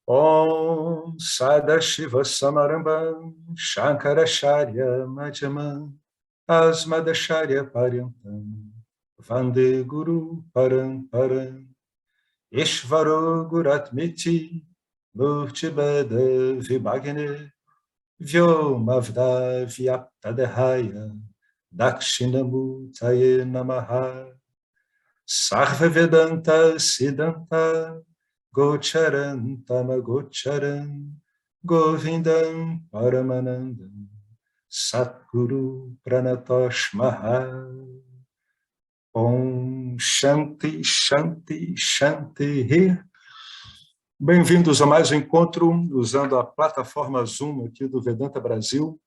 Om Sadashiva Samarambam Shankaracharya Madhyamam Asmadacharya Paryantam Vande Guru Paramparam Ishvaro Guratmiti Murtibheda Vibhagne Vyomavda Vyaptadehaya Dakshinamurtaye Namaha Sarva Vedanta Siddhanta Gocharan Tamagocharan Govindam Paramanandam Satguru Pranatosh Maha Om Shanti Shanti Shanti. Bem-vindos a mais um encontro usando a plataforma Zoom aqui do Vedanta Brasil,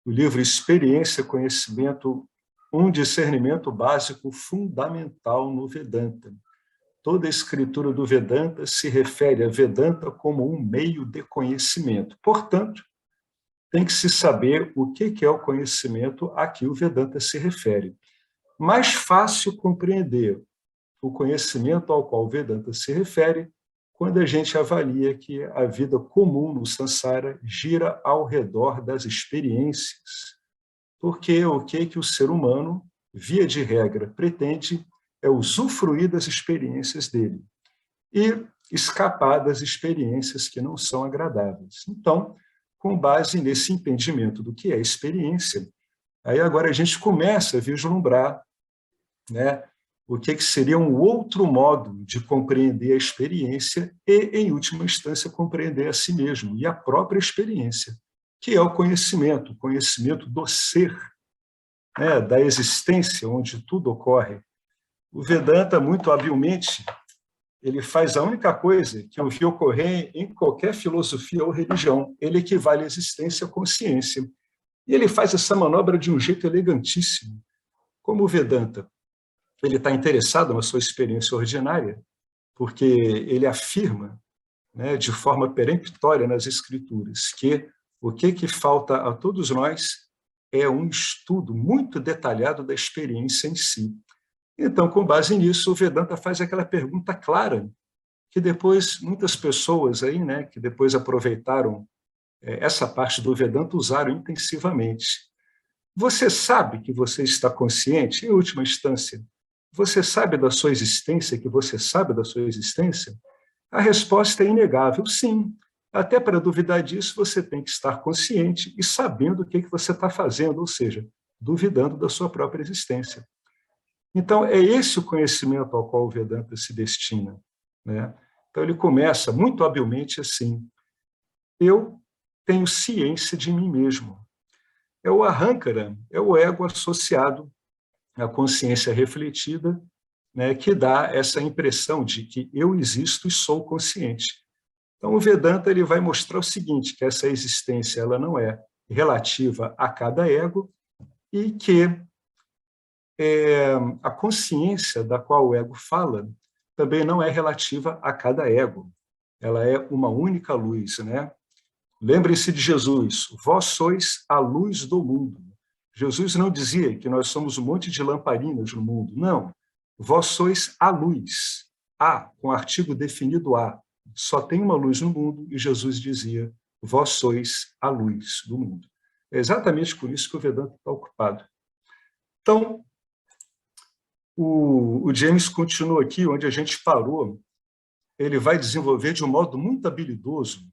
o livro Experiência, Conhecimento, um discernimento básico fundamental no Vedanta. Toda a escritura do Vedanta se refere a Vedanta como um meio de conhecimento. Portanto, tem que se saber o que é o conhecimento a que o Vedanta se refere. Mais fácil compreender o conhecimento ao qual o Vedanta se refere quando a gente avalia que a vida comum no samsara gira ao redor das experiências. Porque o que o ser humano, via de regra, pretende é usufruir das experiências dele e escapar das experiências que não são agradáveis. Então, com base nesse entendimento do que é experiência, aí agora a gente começa a vislumbrar, né, o que seria um outro modo de compreender a experiência e, em última instância, compreender a si mesmo e a própria experiência, que é o conhecimento do ser, né, da existência onde tudo ocorre. O Vedanta, muito habilmente, ele faz a única coisa que eu vi ocorrer em qualquer filosofia ou religião. Ele equivale à existência à consciência. E ele faz essa manobra de um jeito elegantíssimo. Como o Vedanta, ele está interessado na sua experiência ordinária, porque ele afirma, né, de forma peremptória nas escrituras, que o que falta a todos nós é um estudo muito detalhado da experiência em si. Então, com base nisso, o Vedanta faz aquela pergunta clara, que depois muitas pessoas aí, né, que depois aproveitaram essa parte do Vedanta, usaram intensivamente. Você sabe que você está consciente? Em última instância, você sabe da sua existência, que você sabe da sua existência? A resposta é inegável, sim. Até para duvidar disso, você tem que estar consciente e sabendo o que você está fazendo, ou seja, duvidando da sua própria existência. Então, é esse o conhecimento ao qual o Vedanta se destina, né? Então, ele começa muito habilmente assim: eu tenho ciência de mim mesmo. É o ahankara, é o ego associado à consciência refletida, né, que dá essa impressão de que eu existo e sou consciente. Então, o Vedanta ele vai mostrar o seguinte, que essa existência ela não é relativa a cada ego e que a consciência da qual o ego fala também não é relativa a cada ego. Ela é uma única luz, né? Lembre-se de Jesus, vós sois a luz do mundo. Jesus não dizia que nós somos um monte de lamparinas no mundo, não. Vós sois a luz, a, com artigo definido a. Só tem uma luz no mundo e Jesus dizia, vós sois a luz do mundo. É exatamente por isso que o Vedanta está ocupado. Então, o James continua aqui, onde a gente parou, ele vai desenvolver de um modo muito habilidoso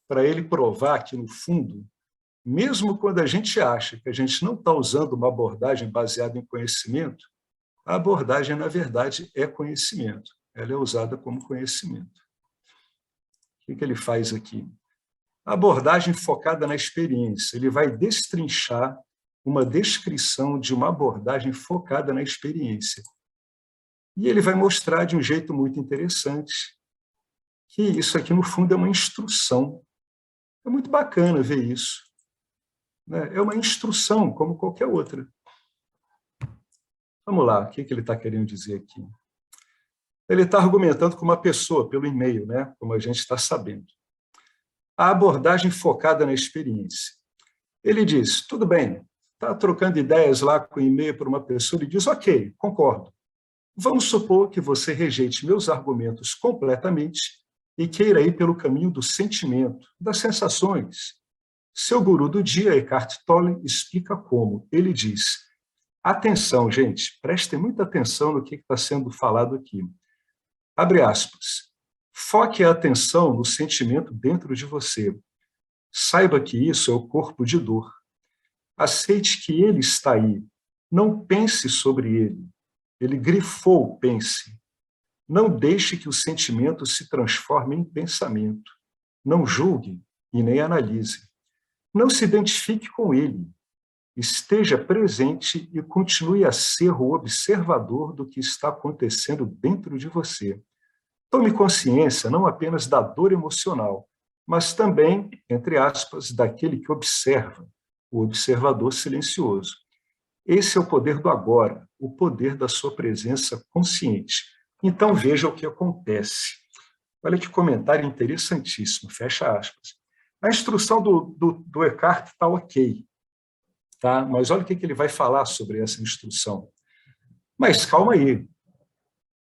para ele provar que, no fundo, mesmo quando a gente acha que a gente não está usando uma abordagem baseada em conhecimento, a abordagem, na verdade, é conhecimento. Ela é usada como conhecimento. O que ele faz aqui? A abordagem focada na experiência. Ele vai destrinchar uma descrição de uma abordagem focada na experiência. E ele vai mostrar de um jeito muito interessante que isso aqui, no fundo, é uma instrução. É muito bacana ver isso. É uma instrução, como qualquer outra. Vamos lá, o que ele está querendo dizer aqui? Ele está argumentando com uma pessoa pelo e-mail, né? Como a gente está sabendo. A abordagem focada na experiência. Ele diz, tudo bem, está trocando ideias lá com e-mail para uma pessoa, ele diz, ok, concordo. Vamos supor que você rejeite meus argumentos completamente e queira ir pelo caminho do sentimento, das sensações. Seu guru do dia, Eckhart Tolle, explica como. Ele diz: atenção, gente, prestem muita atenção no que está sendo falado aqui. Abre aspas. Foque a atenção no sentimento dentro de você. Saiba que isso é o corpo de dor. Aceite que ele está aí. Não pense sobre ele. Ele grifou pense. Não deixe que o sentimento se transforme em pensamento. Não julgue e nem analise. Não se identifique com ele. Esteja presente e continue a ser o observador do que está acontecendo dentro de você. Tome consciência não apenas da dor emocional, mas também, entre aspas, daquele que observa, o observador silencioso. Esse é o poder do agora, o poder da sua presença consciente. Então, veja o que acontece. Olha que comentário interessantíssimo, fecha aspas. A instrução do Eckhart está ok, tá? Mas olha o que ele vai falar sobre essa instrução. Mas calma aí.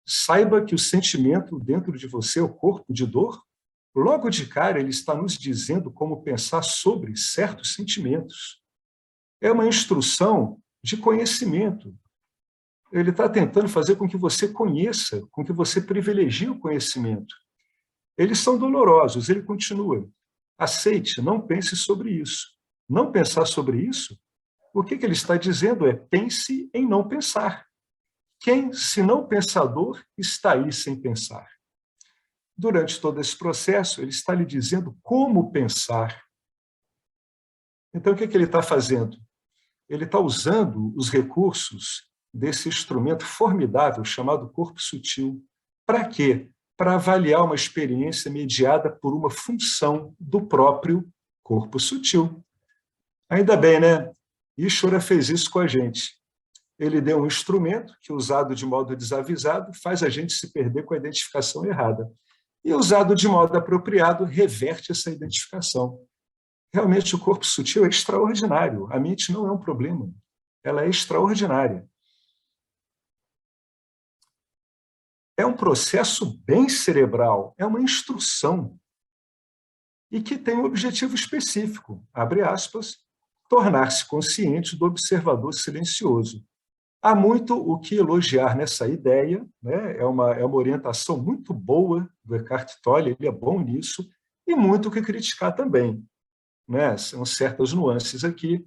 Saiba que o sentimento dentro de você é o corpo de dor. Logo de cara, ele está nos dizendo como pensar sobre certos sentimentos. É uma instrução de conhecimento. Ele está tentando fazer com que você conheça, com que você privilegie o conhecimento. Eles são dolorosos, ele continua. Aceite, não pense sobre isso. Não pensar sobre isso, o que ele está dizendo é pense em não pensar. Quem, se não pensador, está aí sem pensar? Durante todo esse processo, ele está lhe dizendo como pensar. Então, o que ele está fazendo? Ele está usando os recursos desse instrumento formidável chamado corpo sutil. Para quê? Para avaliar uma experiência mediada por uma função do próprio corpo sutil. Ainda bem, né? Ishvara fez isso com a gente. Ele deu um instrumento que, usado de modo desavisado, faz a gente se perder com a identificação errada. E, usado de modo apropriado, reverte essa identificação. Realmente, o corpo sutil é extraordinário. A mente não é um problema. Ela é extraordinária. É um processo bem cerebral, é uma instrução. E que tem um objetivo específico, abre aspas, tornar-se consciente do observador silencioso. Há muito o que elogiar nessa ideia, né? É uma orientação muito boa do Eckhart Tolle, ele é bom nisso, e muito o que criticar também. Né? São certas nuances aqui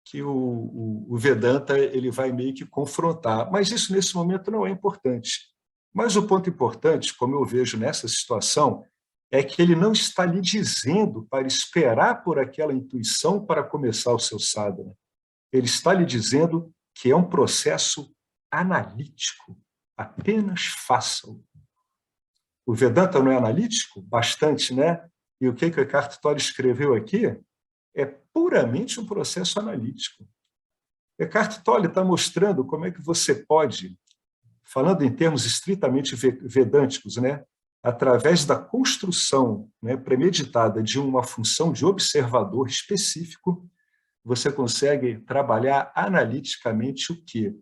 que o Vedanta ele vai meio que confrontar, mas isso nesse momento não é importante. Mas o ponto importante, como eu vejo nessa situação, é que ele não está lhe dizendo para esperar por aquela intuição para começar o seu sadhana. Ele está lhe dizendo que é um processo analítico. Apenas faça-o. O Vedanta não é analítico? Bastante, né? E o que o Eckhart Tolle escreveu aqui é puramente um processo analítico. Eckhart Tolle está mostrando como é que você pode, falando em termos estritamente vedânticos, né? Através da construção, né, premeditada de uma função de observador específico, você consegue trabalhar analiticamente o quê?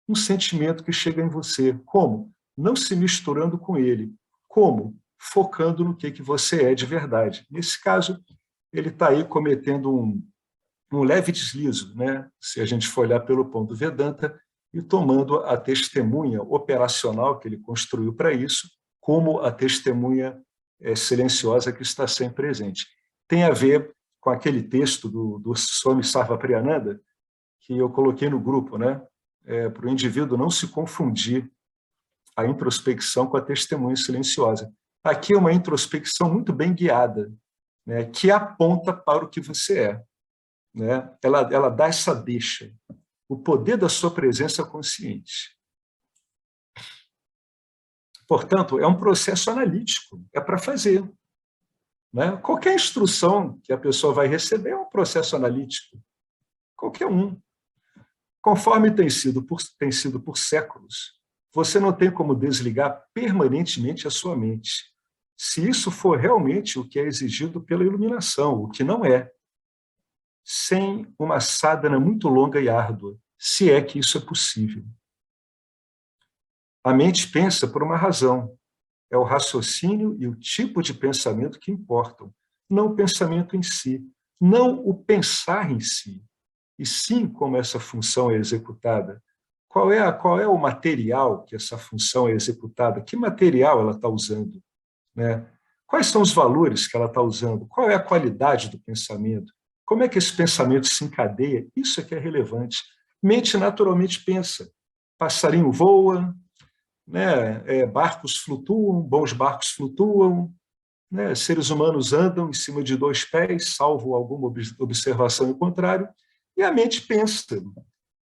Um sentimento que chega em você. Como? Não se misturando com ele. Como? Focando no que você é de verdade. Nesse caso, ele está aí cometendo um leve deslize, né? Se a gente for olhar pelo ponto Vedanta, e tomando a testemunha operacional que ele construiu para isso, como a testemunha silenciosa que está sempre presente. Tem a ver com aquele texto do Swami Sarvapriyananda, que eu coloquei no grupo, né? Para o indivíduo não se confundir a introspecção com a testemunha silenciosa. Aqui é uma introspecção muito bem guiada, né? Que aponta para o que você é. Né? Ela dá essa deixa, o poder da sua presença consciente. Portanto, é um processo analítico, é para fazer. Né? Qualquer instrução que a pessoa vai receber é um processo analítico, qualquer um. Conforme tem sido por séculos, você não tem como desligar permanentemente a sua mente, se isso for realmente o que é exigido pela iluminação, o que não é, sem uma sadhana muito longa e árdua, se é que isso é possível. A mente pensa por uma razão. É o raciocínio e o tipo de pensamento que importam, não o pensamento em si, não o pensar em si, e sim como essa função é executada. Qual é o material que essa função é executada? Que material ela está usando? Né? Quais são os valores que ela está usando? Qual é a qualidade do pensamento? Como é que esse pensamento se encadeia? Isso é que é relevante. Mente naturalmente pensa. Passarinho voa, né? Barcos flutuam, bons barcos flutuam, né? Seres humanos andam em cima de dois pés, salvo alguma observação em contrário, e a mente pensa.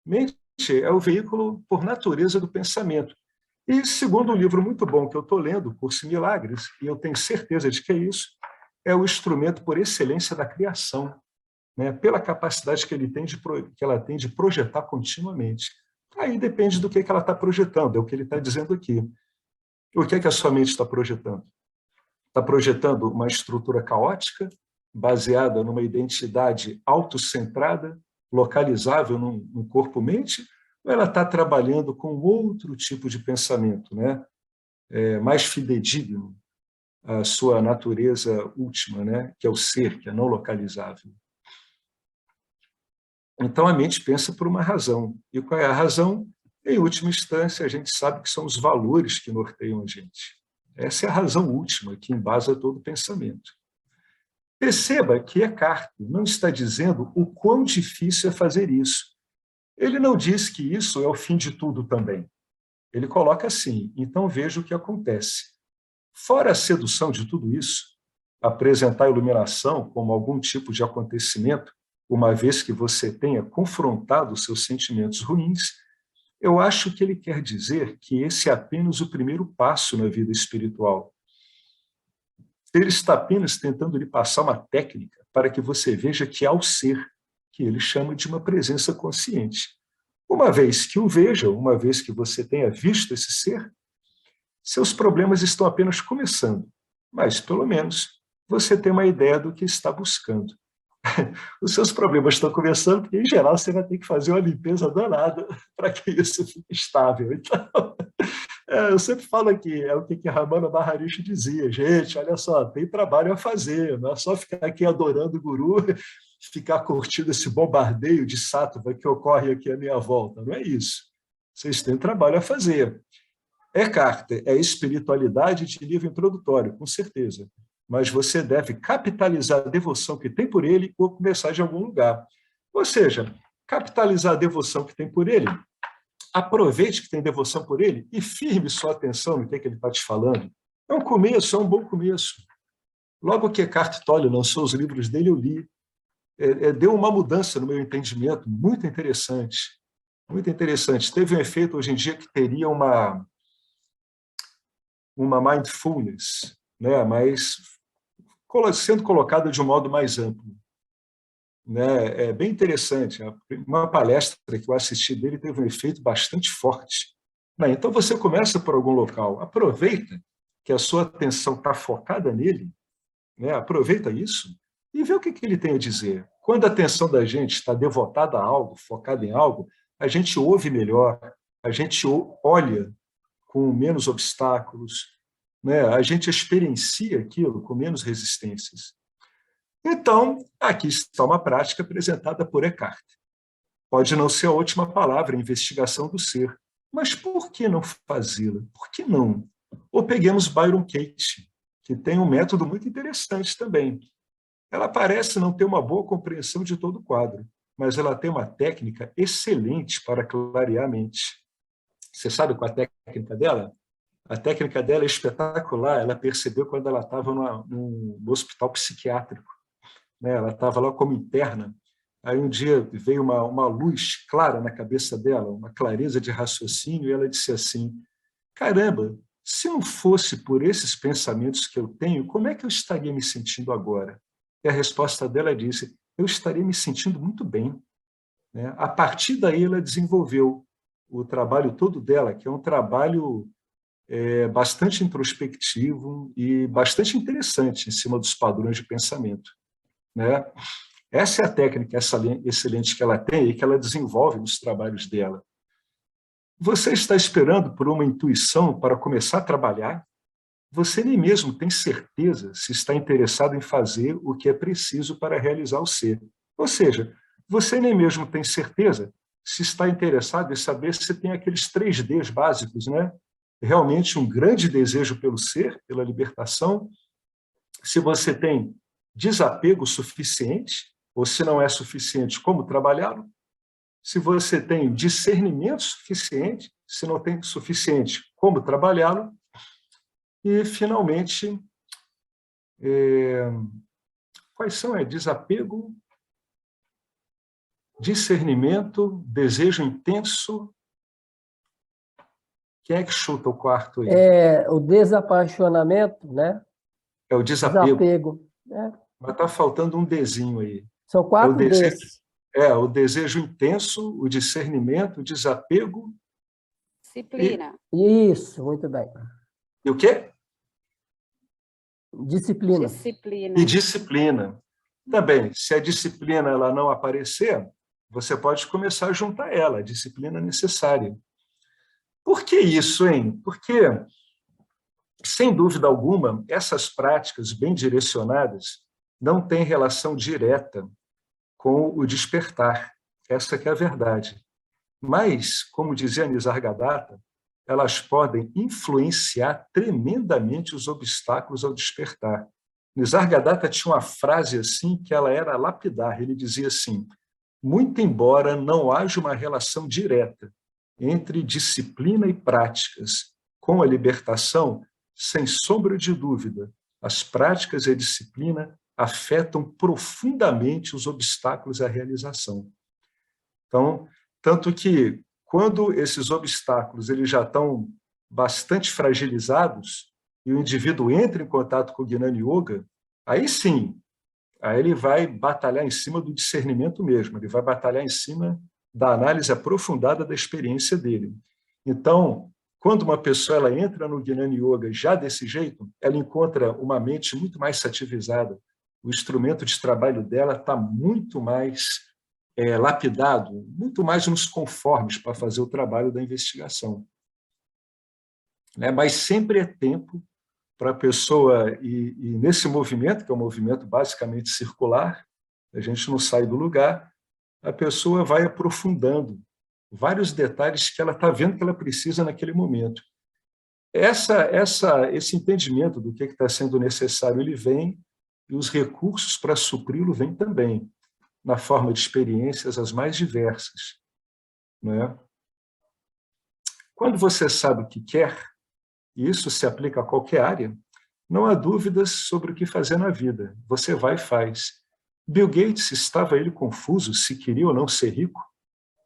Mente é o veículo por natureza do pensamento. E, segundo um livro muito bom que eu estou lendo, Curso em Milagres, e eu tenho certeza de que é isso, é o instrumento por excelência da criação, né? Pela capacidade que ela tem de projetar continuamente. Aí depende do que ela está projetando, é o que ele está dizendo aqui. O que é que a sua mente está projetando? Está projetando uma estrutura caótica, baseada numa identidade autocentrada, localizável num corpo-mente, ou ela está trabalhando com outro tipo de pensamento, né? Mais fidedigno à sua natureza última, né? Que é o ser, que é não localizável. Então, a mente pensa por uma razão. E qual é a razão? Em última instância, a gente sabe que são os valores que norteiam a gente. Essa é a razão última que embasa todo o pensamento. Perceba que Eckhart não está dizendo o quão difícil é fazer isso. Ele não diz que isso é o fim de tudo também. Ele coloca assim, então veja o que acontece. Fora a sedução de tudo isso, apresentar a iluminação como algum tipo de acontecimento, uma vez que você tenha confrontado os seus sentimentos ruins, eu acho que ele quer dizer que esse é apenas o primeiro passo na vida espiritual. Ele está apenas tentando lhe passar uma técnica para que você veja que há o ser, que ele chama de uma presença consciente. Uma vez que o veja, uma vez que você tenha visto esse ser, seus problemas estão apenas começando, mas, pelo menos, você tem uma ideia do que está buscando. Os seus problemas estão começando, porque, em geral, você vai ter que fazer uma limpeza danada para que isso fique estável. Então, eu sempre falo aqui, é o que Ramana Maharishi dizia, gente, olha só, tem trabalho a fazer, não é só ficar aqui adorando o guru, ficar curtindo esse bombardeio de sáttva que ocorre aqui à minha volta, não é isso. Vocês têm trabalho a fazer. Eckhart é espiritualidade de nível introdutório, com certeza, mas você deve capitalizar a devoção que tem por ele ou começar de algum lugar. Ou seja, capitalizar a devoção que tem por ele, aproveite que tem devoção por ele e firme sua atenção no que ele está te falando. É um começo, é um bom começo. Logo que Eckhart Tolle lançou os livros dele, eu li. Deu uma mudança no meu entendimento muito interessante. Muito interessante. Teve um efeito hoje em dia que teria uma mindfulness, né? Mas sendo colocada de um modo mais amplo. Né? É bem interessante. Uma palestra que eu assisti dele teve um efeito bastante forte. Então, você começa por algum local, aproveita que a sua atenção está focada nele, né? Aproveita isso e vê o que ele tem a dizer. Quando a atenção da gente está devotada a algo, focada em algo, a gente ouve melhor, a gente olha com menos obstáculos, né? A gente experiencia aquilo com menos resistências. Então, aqui está uma prática apresentada por Eckhart. Pode não ser a última palavra, a investigação do ser, mas por que não fazê-la? Por que não? Ou peguemos Byron Katie, que tem um método muito interessante também. Ela parece não ter uma boa compreensão de todo o quadro, mas ela tem uma técnica excelente para clarear a mente. Você sabe qual é a técnica dela? A técnica dela é espetacular. Ela percebeu quando ela estava num hospital psiquiátrico, né? Ela estava lá como interna. Aí um dia veio uma luz clara na cabeça dela, uma clareza de raciocínio, e ela disse assim: caramba, se não fosse por esses pensamentos que eu tenho, como é que eu estaria me sentindo agora? E a resposta dela disse: eu estaria me sentindo muito bem. Né? A partir daí, ela desenvolveu o trabalho todo dela, que é um trabalho bastante introspectivo e bastante interessante em cima dos padrões de pensamento. Né? Essa é a técnica excelente que ela tem e que ela desenvolve nos trabalhos dela. Você está esperando por uma intuição para começar a trabalhar? você nem mesmo tem certeza se está interessado em fazer o que é preciso para realizar o ser. Ou seja, você nem mesmo tem certeza se está interessado em saber se tem aqueles 3Ds básicos, né? Realmente um grande desejo pelo ser, pela libertação, se você tem desapego suficiente, ou se não é suficiente, como trabalhá-lo, se você tem discernimento suficiente, se não tem suficiente, como trabalhá-lo, e, finalmente, quais são? Desapego, discernimento, desejo intenso. Quem é que chuta o quarto aí? O desapaixonamento, né? É o desapego. Desapego. Né? Mas está faltando um Dzinho aí. São 4 Ds. O desejo intenso, o discernimento, o desapego. Disciplina. Isso, muito bem. E o quê? Disciplina. Disciplina. E disciplina. Também, se a disciplina ela não aparecer, você pode começar a juntar ela, a disciplina necessária. Por que isso, hein? Porque, sem dúvida alguma, essas práticas bem direcionadas não têm relação direta com o despertar. Essa que é a verdade. Mas, como dizia Nisargadatta, elas podem influenciar tremendamente os obstáculos ao despertar. Nisargadatta tinha uma frase assim que ela era lapidar. Ele dizia assim: muito embora não haja uma relação direta entre disciplina e práticas com a libertação, sem sombra de dúvida, as práticas e a disciplina afetam profundamente os obstáculos à realização. Então, tanto que, quando esses obstáculos eles já estão bastante fragilizados e o indivíduo entra em contato com o Gnana Yoga, aí sim, aí ele vai batalhar em cima do discernimento mesmo, ele vai batalhar em cima da análise aprofundada da experiência dele. Então, quando uma pessoa ela entra no Gnana Yoga já desse jeito, ela encontra uma mente muito mais sativizada, o instrumento de trabalho dela está muito mais lapidado, muito mais nos conformes para fazer o trabalho da investigação. Mas sempre é tempo para a pessoa, e nesse movimento, que é um movimento basicamente circular, a gente não sai do lugar, a pessoa vai aprofundando vários detalhes que ela está vendo que ela precisa naquele momento. Esse entendimento do que está sendo necessário, ele vem, e os recursos para supri-lo vêm também, na forma de experiências as mais diversas. Né? Quando você sabe o que quer, e isso se aplica a qualquer área, não há dúvidas sobre o que fazer na vida. Você vai e faz. Bill Gates estava ele confuso se queria ou não ser rico?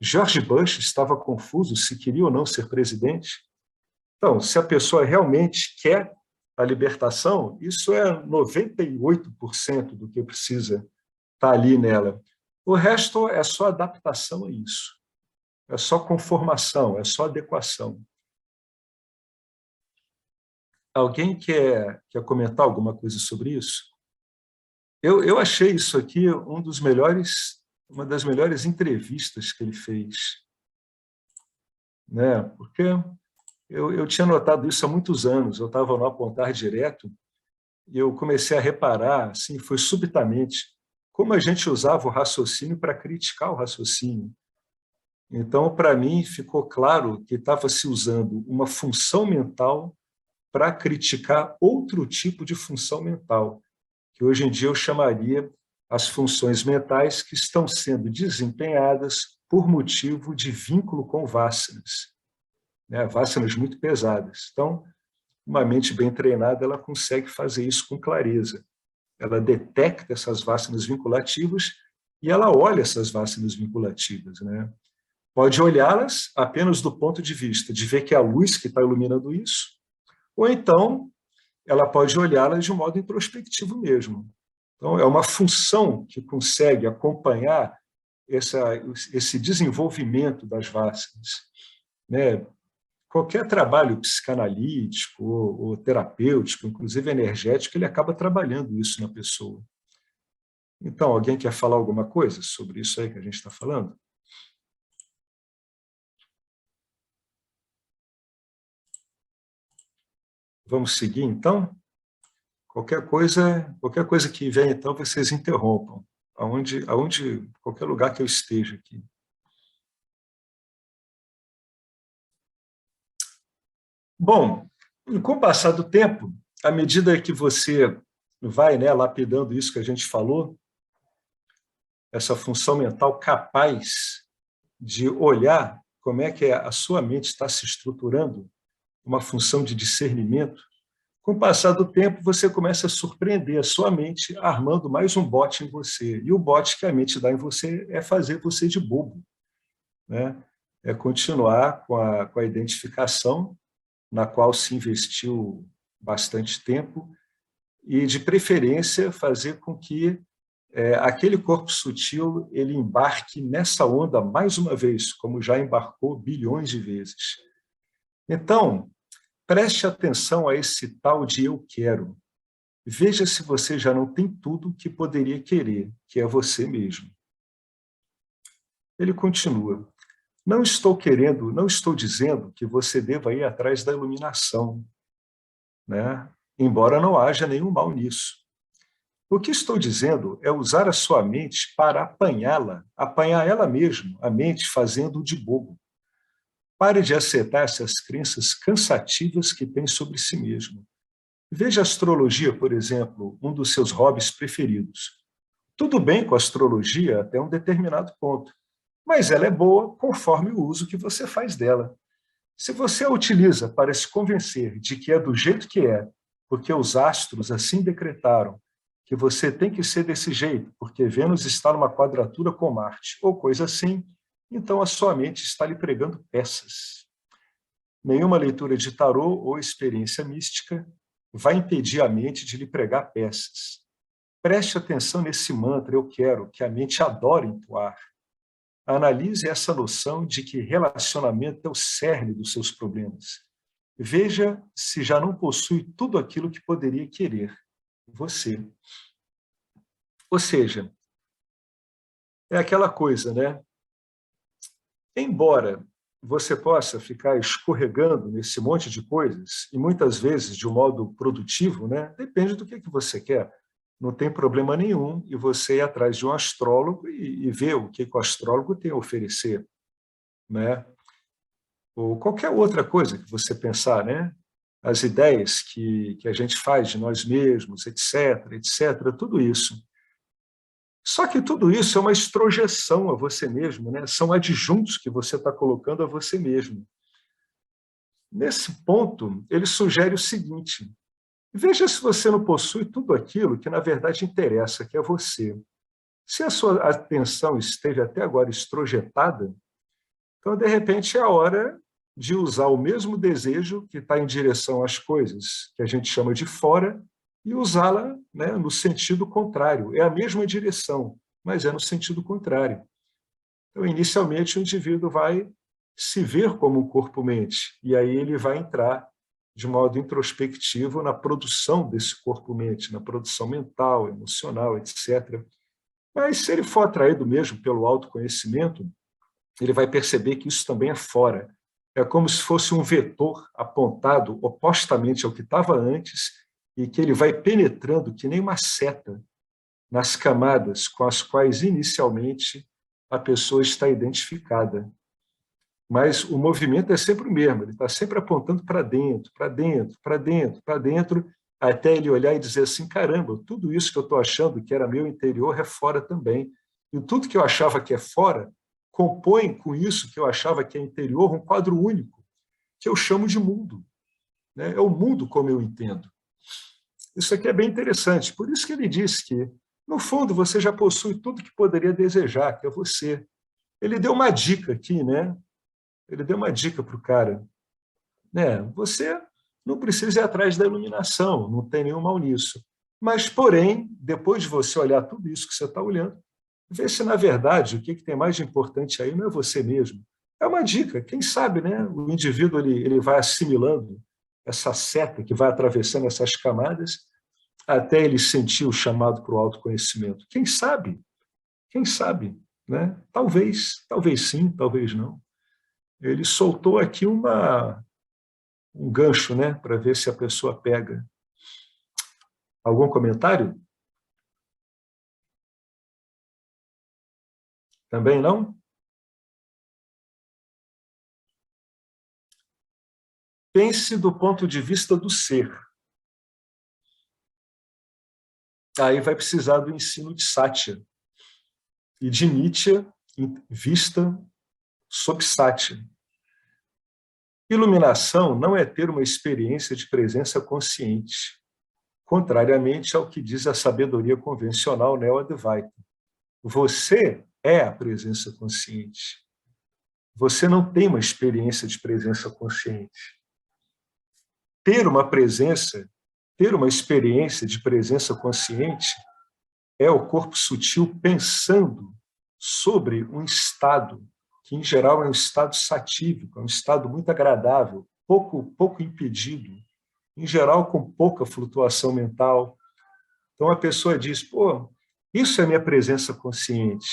George Bush estava confuso se queria ou não ser presidente? Então, se a pessoa realmente quer a libertação, isso é 98% do que precisa estar ali nela. O resto é só adaptação a isso. É só conformação, é só adequação. Alguém quer comentar alguma coisa sobre isso? Eu achei isso aqui uma das melhores entrevistas que ele fez. Né? Porque eu tinha notado isso há muitos anos. Eu estava no Apontar Direto e eu comecei a reparar, assim, foi subitamente, como a gente usava o raciocínio para criticar o raciocínio. Então, para mim, ficou claro que estava se usando uma função mental para criticar outro tipo de função mental, que hoje em dia eu chamaria as funções mentais que estão sendo desempenhadas por motivo de vínculo com vássanas, né? Vássanas muito pesadas. Então, uma mente bem treinada ela consegue fazer isso com clareza. Ela detecta essas vássanas vinculativas e ela olha essas vássanas vinculativas, né? Pode olhá-las apenas do ponto de vista de ver que é a luz que está iluminando isso, ou então ela pode olhá-las de um modo introspectivo mesmo. Então, é uma função que consegue acompanhar esse desenvolvimento das vássanas. Né? Qualquer trabalho psicanalítico ou terapêutico, inclusive energético, ele acaba trabalhando isso na pessoa. Então, alguém quer falar alguma coisa sobre isso aí que a gente está falando? Vamos seguir, então? Qualquer coisa que venha, então, vocês interrompam. Qualquer lugar que eu esteja aqui. Bom, com o passar do tempo, à medida que você vai, né, lapidando isso que a gente falou, essa função mental capaz de olhar como é que a sua mente está se estruturando, uma função de discernimento, com o passar do tempo, você começa a surpreender a sua mente armando mais um bote em você. E o bote que a mente dá em você é fazer você de bobo, né? É continuar com a identificação na qual se investiu bastante tempo e, de preferência, fazer com que aquele corpo sutil ele embarque nessa onda mais uma vez, como já embarcou bilhões de vezes. Então, preste atenção a esse tal de eu quero. Veja se você já não tem tudo que poderia querer, que é você mesmo. Ele continua. Não estou dizendo que você deva ir atrás da iluminação, né? Embora não haja nenhum mal nisso. O que estou dizendo é usar a sua mente para apanhar ela mesma, a mente fazendo de bobo. Pare de aceitar essas crenças cansativas que tem sobre si mesmo. Veja a astrologia, por exemplo, um dos seus hobbies preferidos. Tudo bem com a astrologia até um determinado ponto, mas ela é boa conforme o uso que você faz dela. Se você a utiliza para se convencer de que é do jeito que é, porque os astros assim decretaram, que você tem que ser desse jeito, porque Vênus está numa quadratura com Marte, ou coisa assim, então a sua mente está lhe pregando peças. Nenhuma leitura de tarô ou experiência mística vai impedir a mente de lhe pregar peças. Preste atenção nesse mantra, eu quero, que a mente adora entoar. Analise essa noção de que relacionamento é o cerne dos seus problemas. Veja se já não possui tudo aquilo que poderia querer, você. Ou seja, é aquela coisa, né? Embora você possa ficar escorregando nesse monte de coisas, e muitas vezes de um modo produtivo, né? Depende do que você quer. Não tem problema nenhum e você ir atrás de um astrólogo e ver o que o astrólogo tem a oferecer, né? Ou qualquer outra coisa que você pensar, né? As ideias que a gente faz de nós mesmos, etc., tudo isso. Só que tudo isso é uma extrojeção a você mesmo, né? São adjuntos que você está colocando a você mesmo. Nesse ponto, ele sugere o seguinte: veja se você não possui tudo aquilo que na verdade interessa, que é você. Se a sua atenção esteve até agora estrojetada, então, de repente, é a hora de usar o mesmo desejo que está em direção às coisas que a gente chama de fora e usá-la, né, no sentido contrário. É a mesma direção, mas é no sentido contrário. Então, inicialmente, o indivíduo vai se ver como um corpo-mente, e aí ele vai entrar de modo introspectivo na produção desse corpo-mente, na produção mental, emocional, etc. Mas se ele for atraído mesmo pelo autoconhecimento, ele vai perceber que isso também é fora. É como se fosse um vetor apontado opostamente ao que estava antes e que ele vai penetrando que nem uma seta nas camadas com as quais inicialmente a pessoa está identificada. Mas o movimento é sempre o mesmo, ele está sempre apontando para dentro, para dentro, para dentro, para dentro, até ele olhar e dizer assim, caramba, tudo isso que eu estou achando que era meu interior é fora também. E tudo que eu achava que é fora compõe com isso que eu achava que é interior um quadro único, que eu chamo de mundo. Né? É o mundo como eu entendo. Isso aqui é bem interessante. Por isso que ele diz que, no fundo, você já possui tudo que poderia desejar, que é você. Ele deu uma dica aqui, né? Ele deu uma dica para o cara. Né? Você não precisa ir atrás da iluminação, não tem nenhum mal nisso. Mas, porém, depois de você olhar tudo isso que você está olhando, vê se, na verdade, o que tem mais de importante aí não é você mesmo. É uma dica. Quem sabe, né? O indivíduo ele vai assimilando essa seta que vai atravessando essas camadas até ele sentir o chamado para o autoconhecimento. Quem sabe? Quem sabe? Né? Talvez sim, talvez não. Ele soltou aqui um gancho, né, para ver se a pessoa pega. Algum comentário? Também não? Pense do ponto de vista do ser. Aí vai precisar do ensino de Satya e de Nietzsche vista sob Satya. Iluminação não é ter uma experiência de presença consciente, contrariamente ao que diz a sabedoria convencional neo-advaita. Você é a presença consciente. Você não tem uma experiência de presença consciente. Ter uma presença, ter uma experiência de presença consciente é o corpo sutil pensando sobre um estado, que em geral é um estado satívico, é um estado muito agradável, pouco impedido, em geral com pouca flutuação mental. Então a pessoa diz, pô, isso é minha presença consciente,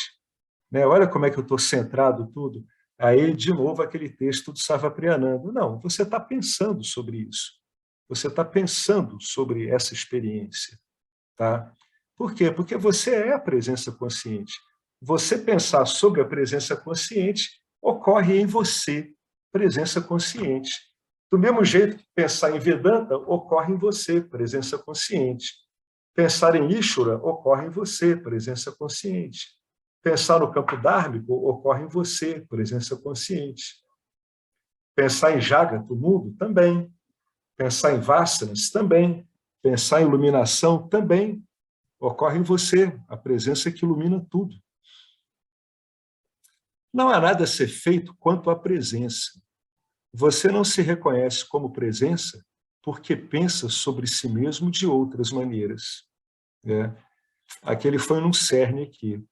né? Olha como é que eu estou centrado tudo. Aí, de novo, aquele texto do Sarvapriyananda. Não, você está pensando sobre isso. Você está pensando sobre essa experiência. Tá? Por quê? Porque você é a presença consciente. Você pensar sobre a presença consciente ocorre em você, presença consciente. Do mesmo jeito que pensar em Vedanta ocorre em você, presença consciente. Pensar em Ishvara ocorre em você, presença consciente. Pensar no campo dármico ocorre em você, presença consciente. Pensar em Jagata, o mundo, também. Pensar em Vasanas, também. Pensar em iluminação, também. Ocorre em você, a presença que ilumina tudo. Não há nada a ser feito quanto à presença. Você não se reconhece como presença porque pensa sobre si mesmo de outras maneiras. Aquele foi num cerne aqui.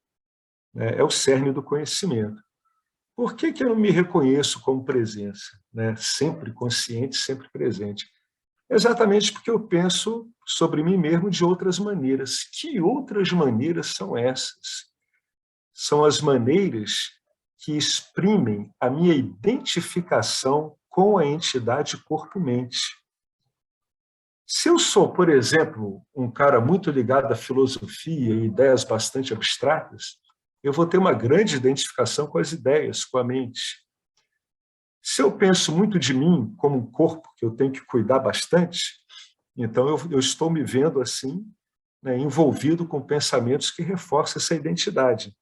É o cerne do conhecimento. Por que eu não me reconheço como presença? Sempre consciente, sempre presente. Exatamente porque eu penso sobre mim mesmo de outras maneiras. Que outras maneiras são essas? São as maneiras que exprimem a minha identificação com a entidade corpo-mente. Se eu sou, por exemplo, um cara muito ligado à filosofia e ideias bastante abstratas, eu vou ter uma grande identificação com as ideias, com a mente. Se eu penso muito de mim como um corpo que eu tenho que cuidar bastante, então eu estou me vendo assim, envolvido com pensamentos que reforçam essa identidade.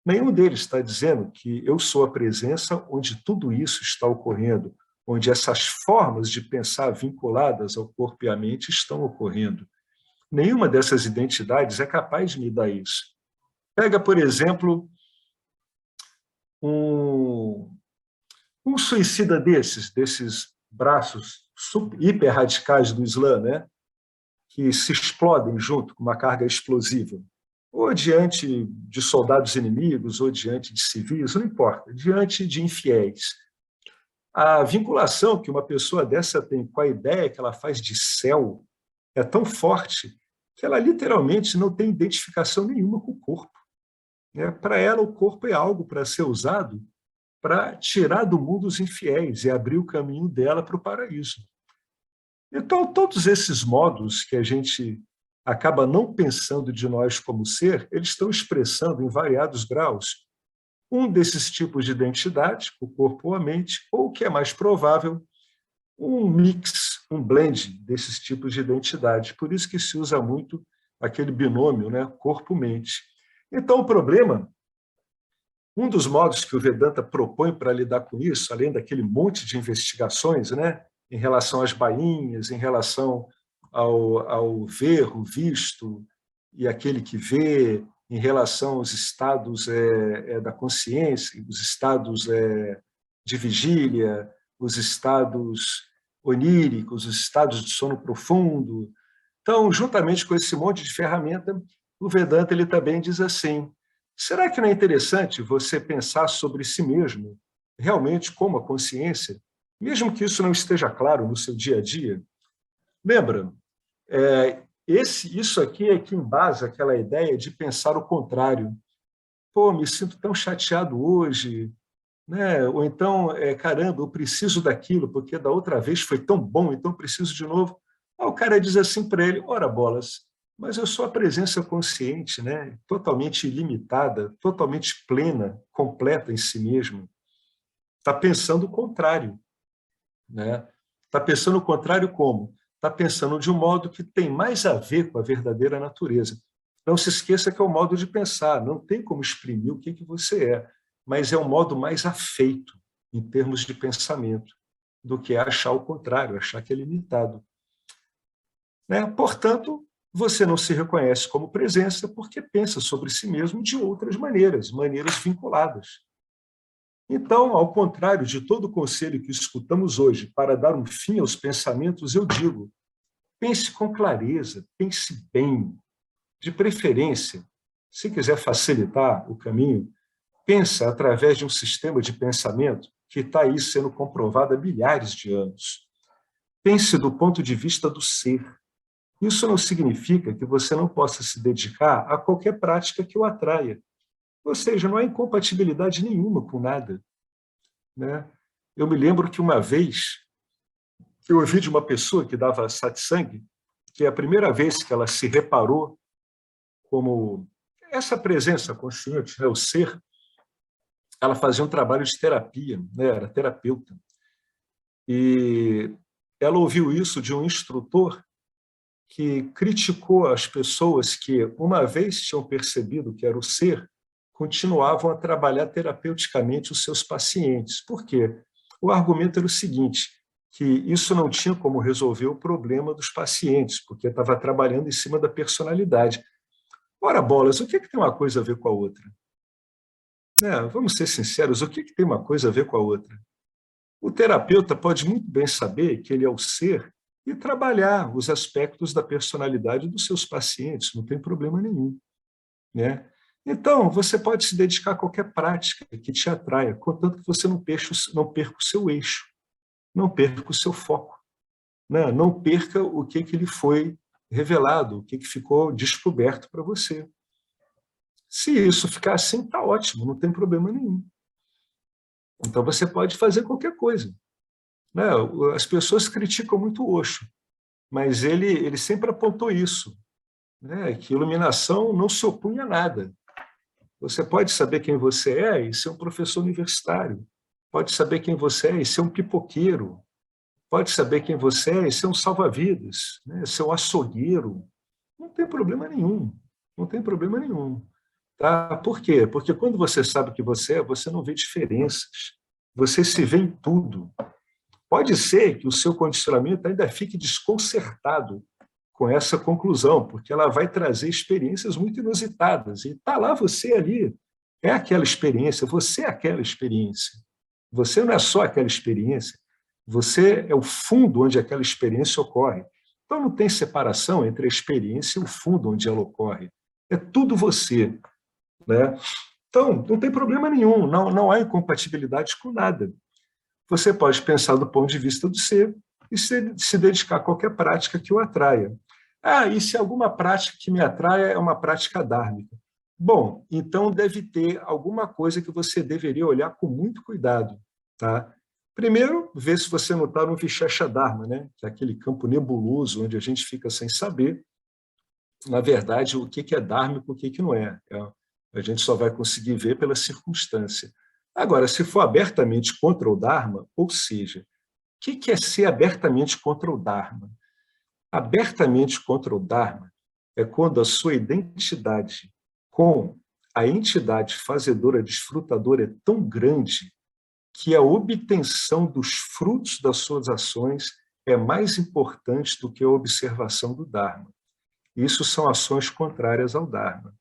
Nenhum deles está dizendo que eu sou a presença onde tudo isso está ocorrendo, onde essas formas de pensar vinculadas ao corpo e à mente estão ocorrendo. Nenhuma dessas identidades é capaz de me dar isso. Pega, por exemplo, um suicida desses braços hiper radicais do Islã, que se explodem junto com uma carga explosiva, ou diante de soldados inimigos, ou diante de civis, não importa, diante de infiéis. A vinculação que uma pessoa dessa tem com a ideia que ela faz de céu é tão forte que ela literalmente não tem identificação nenhuma com o corpo. Para ela, o corpo é algo para ser usado para tirar do mundo os infiéis e abrir o caminho dela para o paraíso. Então, todos esses modos que a gente acaba não pensando de nós como ser, eles estão expressando em variados graus um desses tipos de identidade, o corpo ou a mente, ou, o que é mais provável, um mix, um blend desses tipos de identidade. Por isso que se usa muito aquele binômio, corpo-mente. Então, o problema, um dos modos que o Vedanta propõe para lidar com isso, além daquele monte de investigações, em relação às bainhas, em relação ao ver, o visto, e aquele que vê, em relação aos estados da consciência, os estados de vigília, os estados oníricos, os estados de sono profundo. Então, juntamente com esse monte de ferramenta, o Vedanta ele também diz assim, será que não é interessante você pensar sobre si mesmo, realmente como a consciência, mesmo que isso não esteja claro no seu dia a dia? Lembra, isso aqui é que embasa aquela ideia de pensar o contrário. Pô, me sinto tão chateado hoje, né? Ou então, caramba, eu preciso daquilo, porque da outra vez foi tão bom, então eu preciso de novo. Aí o cara diz assim para ele, ora bolas, mas eu sou a presença consciente, né? Totalmente ilimitada, totalmente plena, completa em si mesmo. Está pensando o contrário, né? Está pensando o contrário como? Está pensando de um modo que tem mais a ver com a verdadeira natureza. Não se esqueça que é o modo de pensar, não tem como exprimir o que você é, mas é um modo mais afeito, em termos de pensamento, do que achar o contrário, achar que é limitado. Né? Portanto, você não se reconhece como presença porque pensa sobre si mesmo de outras maneiras, maneiras vinculadas. Então, ao contrário de todo o conselho que escutamos hoje para dar um fim aos pensamentos, eu digo, pense com clareza, pense bem, de preferência, se quiser facilitar o caminho, pensa através de um sistema de pensamento que está aí sendo comprovado há milhares de anos. Pense do ponto de vista do ser. Isso não significa que você não possa se dedicar a qualquer prática que o atraia. Ou seja, não há incompatibilidade nenhuma com nada. Né? Eu me lembro que uma vez eu ouvi de uma pessoa que dava satsang, que a primeira vez que ela se reparou como essa presença consciente, né, o ser, ela fazia um trabalho de terapia, né, era terapeuta. E ela ouviu isso de um instrutor que criticou as pessoas que, uma vez tinham percebido que era o ser, continuavam a trabalhar terapeuticamente os seus pacientes. Por quê? O argumento era o seguinte, que isso não tinha como resolver o problema dos pacientes, porque estava trabalhando em cima da personalidade. Ora, bolas, o que tem uma coisa a ver com a outra? Vamos ser sinceros, o que tem uma coisa a ver com a outra? O terapeuta pode muito bem saber que ele é o ser e trabalhar os aspectos da personalidade dos seus pacientes, não tem problema nenhum. Né? Então, você pode se dedicar a qualquer prática que te atraia, contanto que você não perca o seu eixo, não perca o seu foco, né? Não perca o que lhe foi revelado, o que ficou descoberto para você. Se isso ficar assim, está ótimo, não tem problema nenhum. Então, você pode fazer qualquer coisa. Né? As pessoas criticam muito o Osho, mas ele sempre apontou isso, né? Que iluminação não se opunha a nada. Você pode saber quem você é e ser um professor universitário, pode saber quem você é e ser um pipoqueiro, pode saber quem você é e ser um salva-vidas, né? Ser um açougueiro. Não tem problema nenhum, não tem problema nenhum. Tá? Por quê? Porque quando você sabe o que você é, você não vê diferenças, você se vê em tudo. Pode ser que o seu condicionamento ainda fique desconcertado com essa conclusão, porque ela vai trazer experiências muito inusitadas. E está lá você ali, é aquela experiência, você é aquela experiência. Você não é só aquela experiência, você é o fundo onde aquela experiência ocorre. Então não tem separação entre a experiência e o fundo onde ela ocorre. É tudo você. Né? Então, não tem problema nenhum, não há incompatibilidade com nada. Você pode pensar do ponto de vista do ser e se dedicar a qualquer prática que o atraia. E se alguma prática que me atraia é uma prática dhármica? Bom, então deve ter alguma coisa que você deveria olhar com muito cuidado. Tá? Primeiro, ver se você não está no Vichecha Dharma, né? Que é aquele campo nebuloso onde a gente fica sem saber, na verdade, o que é dhármico e o que não é. A gente só vai conseguir ver pela circunstância. Agora, se for abertamente contra o Dharma, ou seja, o que é ser abertamente contra o Dharma? Abertamente contra o Dharma é quando a sua identidade com a entidade fazedora, desfrutadora é tão grande que a obtenção dos frutos das suas ações é mais importante do que a observação do Dharma. Isso são ações contrárias ao Dharma.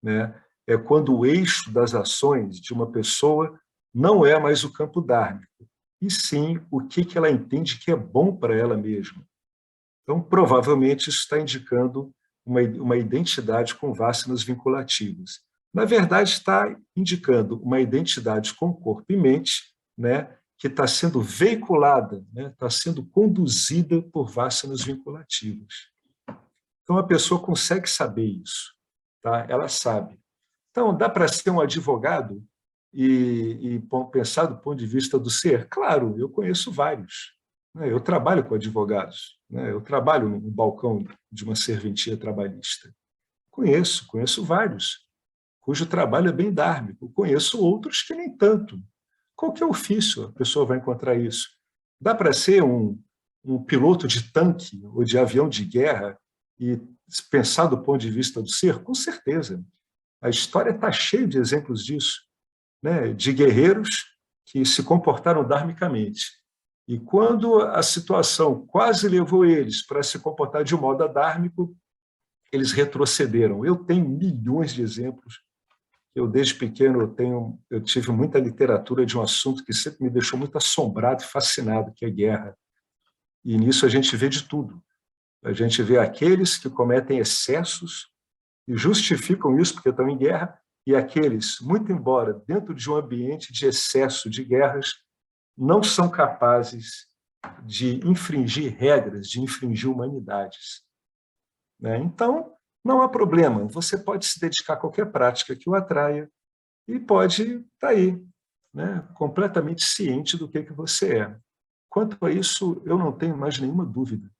Né? É quando o eixo das ações de uma pessoa não é mais o campo dhármico, e sim o que ela entende que é bom para ela mesma. Então, provavelmente, isso está indicando uma identidade com vásanas vinculativas. Na verdade, está indicando uma identidade com corpo e mente, né, que está sendo veiculada, né, está sendo conduzida por vásanas vinculativas. Então, a pessoa consegue saber isso. Tá? Ela sabe. Então, dá para ser um advogado pensar do ponto de vista do ser? Claro, eu conheço vários. Né? Eu trabalho com advogados, né? Eu trabalho no balcão de uma serventia trabalhista. Conheço vários, cujo trabalho é bem dármico. Conheço outros que nem tanto. Qualquer ofício a pessoa vai encontrar isso. Dá para ser um piloto de tanque ou de avião de guerra e pensar do ponto de vista do ser? Com certeza. A história está cheia de exemplos disso, né? De guerreiros que se comportaram dharmicamente. E quando a situação quase levou eles para se comportar de um modo adármico, eles retrocederam. Eu tenho milhões de exemplos. Eu, desde pequeno, eu tive muita literatura de um assunto que sempre me deixou muito assombrado e fascinado, que é guerra. E nisso a gente vê de tudo. A gente vê aqueles que cometem excessos e justificam isso porque estão em guerra, e aqueles, muito embora dentro de um ambiente de excesso de guerras, não são capazes de infringir regras, de infringir humanidades. Né? Então, não há problema. Você pode se dedicar a qualquer prática que o atraia e pode estar aí, né? Completamente ciente do que você é. Quanto a isso, eu não tenho mais nenhuma dúvida.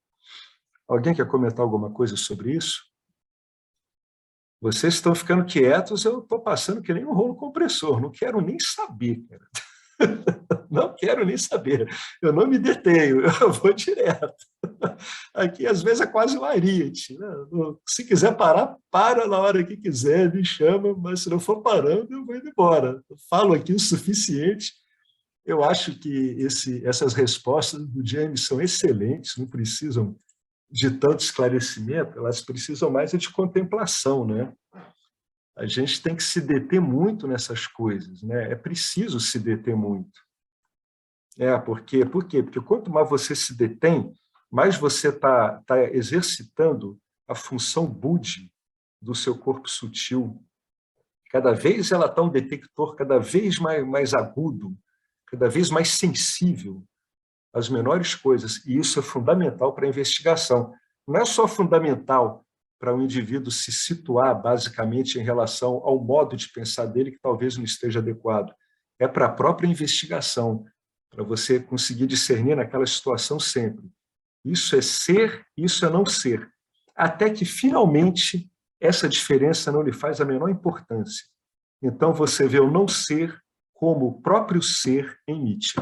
Alguém quer comentar alguma coisa sobre isso? Vocês estão ficando quietos, eu estou passando que nem um rolo compressor, não quero nem saber, cara. Não quero nem saber. Eu não me detenho, eu vou direto. Aqui, às vezes, é quase um ariete. Né? Se quiser parar, para na hora que quiser, me chama, mas se não for parando, eu vou indo embora. Eu falo aqui o suficiente. Eu acho que essas respostas do James são excelentes, não precisam de tanto esclarecimento, elas precisam mais de contemplação, né? A gente tem que se deter muito nessas coisas, né? É preciso se deter muito. Por quê? Porque quanto mais você se detém, mais você tá exercitando a função Budi do seu corpo sutil. Cada vez ela está um detector cada vez mais agudo, cada vez mais sensível às menores coisas. E isso é fundamental para a investigação. Não é só fundamental para o indivíduo se situar, basicamente, em relação ao modo de pensar dele, que talvez não esteja adequado. É para a própria investigação, para você conseguir discernir naquela situação sempre. Isso é ser, isso é não ser. Até que, finalmente, essa diferença não lhe faz a menor importância. Então, você vê o não ser como o próprio ser em Nietzsche.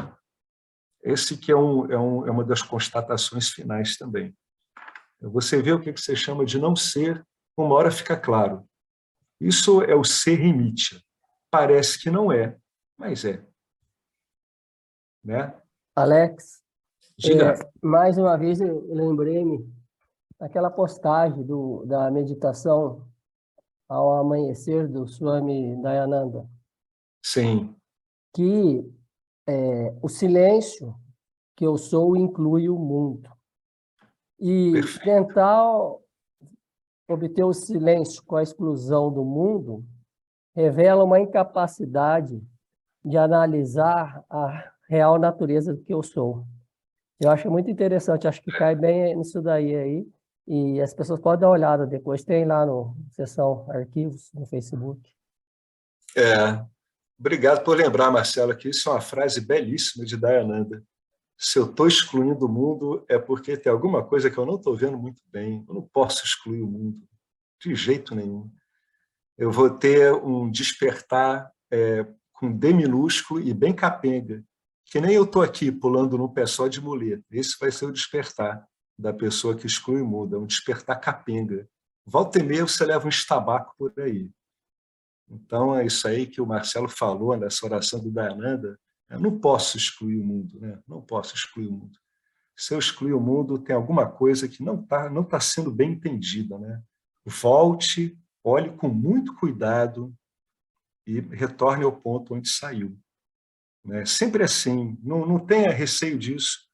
Esse que é uma das constatações finais também. Você vê o que você chama de não ser, uma hora fica claro. Isso é o ser em Nietzsche. Parece que não é, mas é. Né? Alex, Diga. mais uma vez eu lembrei-me daquela postagem da meditação ao amanhecer do Swami Dayananda. Sim. Que o silêncio que eu sou inclui o mundo. E Perfeito. tentar obter o silêncio com a exclusão do mundo revela uma incapacidade de analisar a real natureza do que eu sou. Eu acho muito interessante, acho que cai bem nisso daí aí, e as pessoas podem dar uma olhada depois, tem lá no seção arquivos no Facebook. Obrigado por lembrar, Marcelo, que isso é uma frase belíssima de Dayananda. Se eu estou excluindo o mundo, é porque tem alguma coisa que eu não estou vendo muito bem. Eu não posso excluir o mundo, de jeito nenhum. Eu vou ter um despertar com D minúsculo e bem capenga, que nem eu estou aqui pulando num pé só de muleta. Esse vai ser o despertar da pessoa que exclui o mundo, é um despertar capenga. Volta e meia você leva um estabaco por aí. Então, é isso aí que o Marcelo falou nessa oração do Dayananda. Eu não posso excluir o mundo, né? Não posso excluir o mundo. Se eu excluir o mundo, tem alguma coisa que não tá sendo bem entendida, né? Volte, olhe com muito cuidado e retorne ao ponto onde saiu. Né? Sempre assim, não tenha receio disso.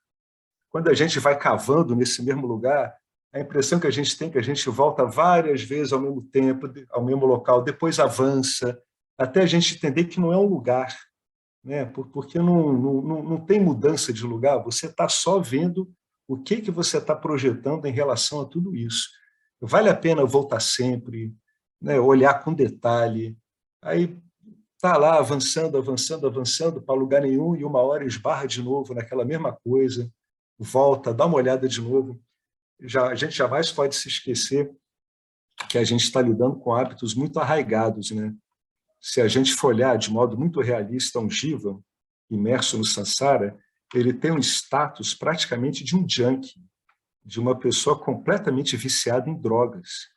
Quando a gente vai cavando nesse mesmo lugar, a impressão que a gente tem é que a gente volta várias vezes ao mesmo tempo, ao mesmo local, depois avança, até a gente entender que não é um lugar, né? Porque não tem mudança de lugar, você está só vendo o que você está projetando em relação a tudo isso. Vale a pena voltar sempre, né? Olhar com detalhe, aí está lá avançando, avançando, avançando para lugar nenhum e uma hora esbarra de novo naquela mesma coisa, volta, dá uma olhada de novo. A gente jamais pode se esquecer que a gente está lidando com hábitos muito arraigados, né? Se a gente for olhar de modo muito realista um jiva, imerso no samsara, ele tem um status praticamente de um junkie, de uma pessoa completamente viciada em drogas,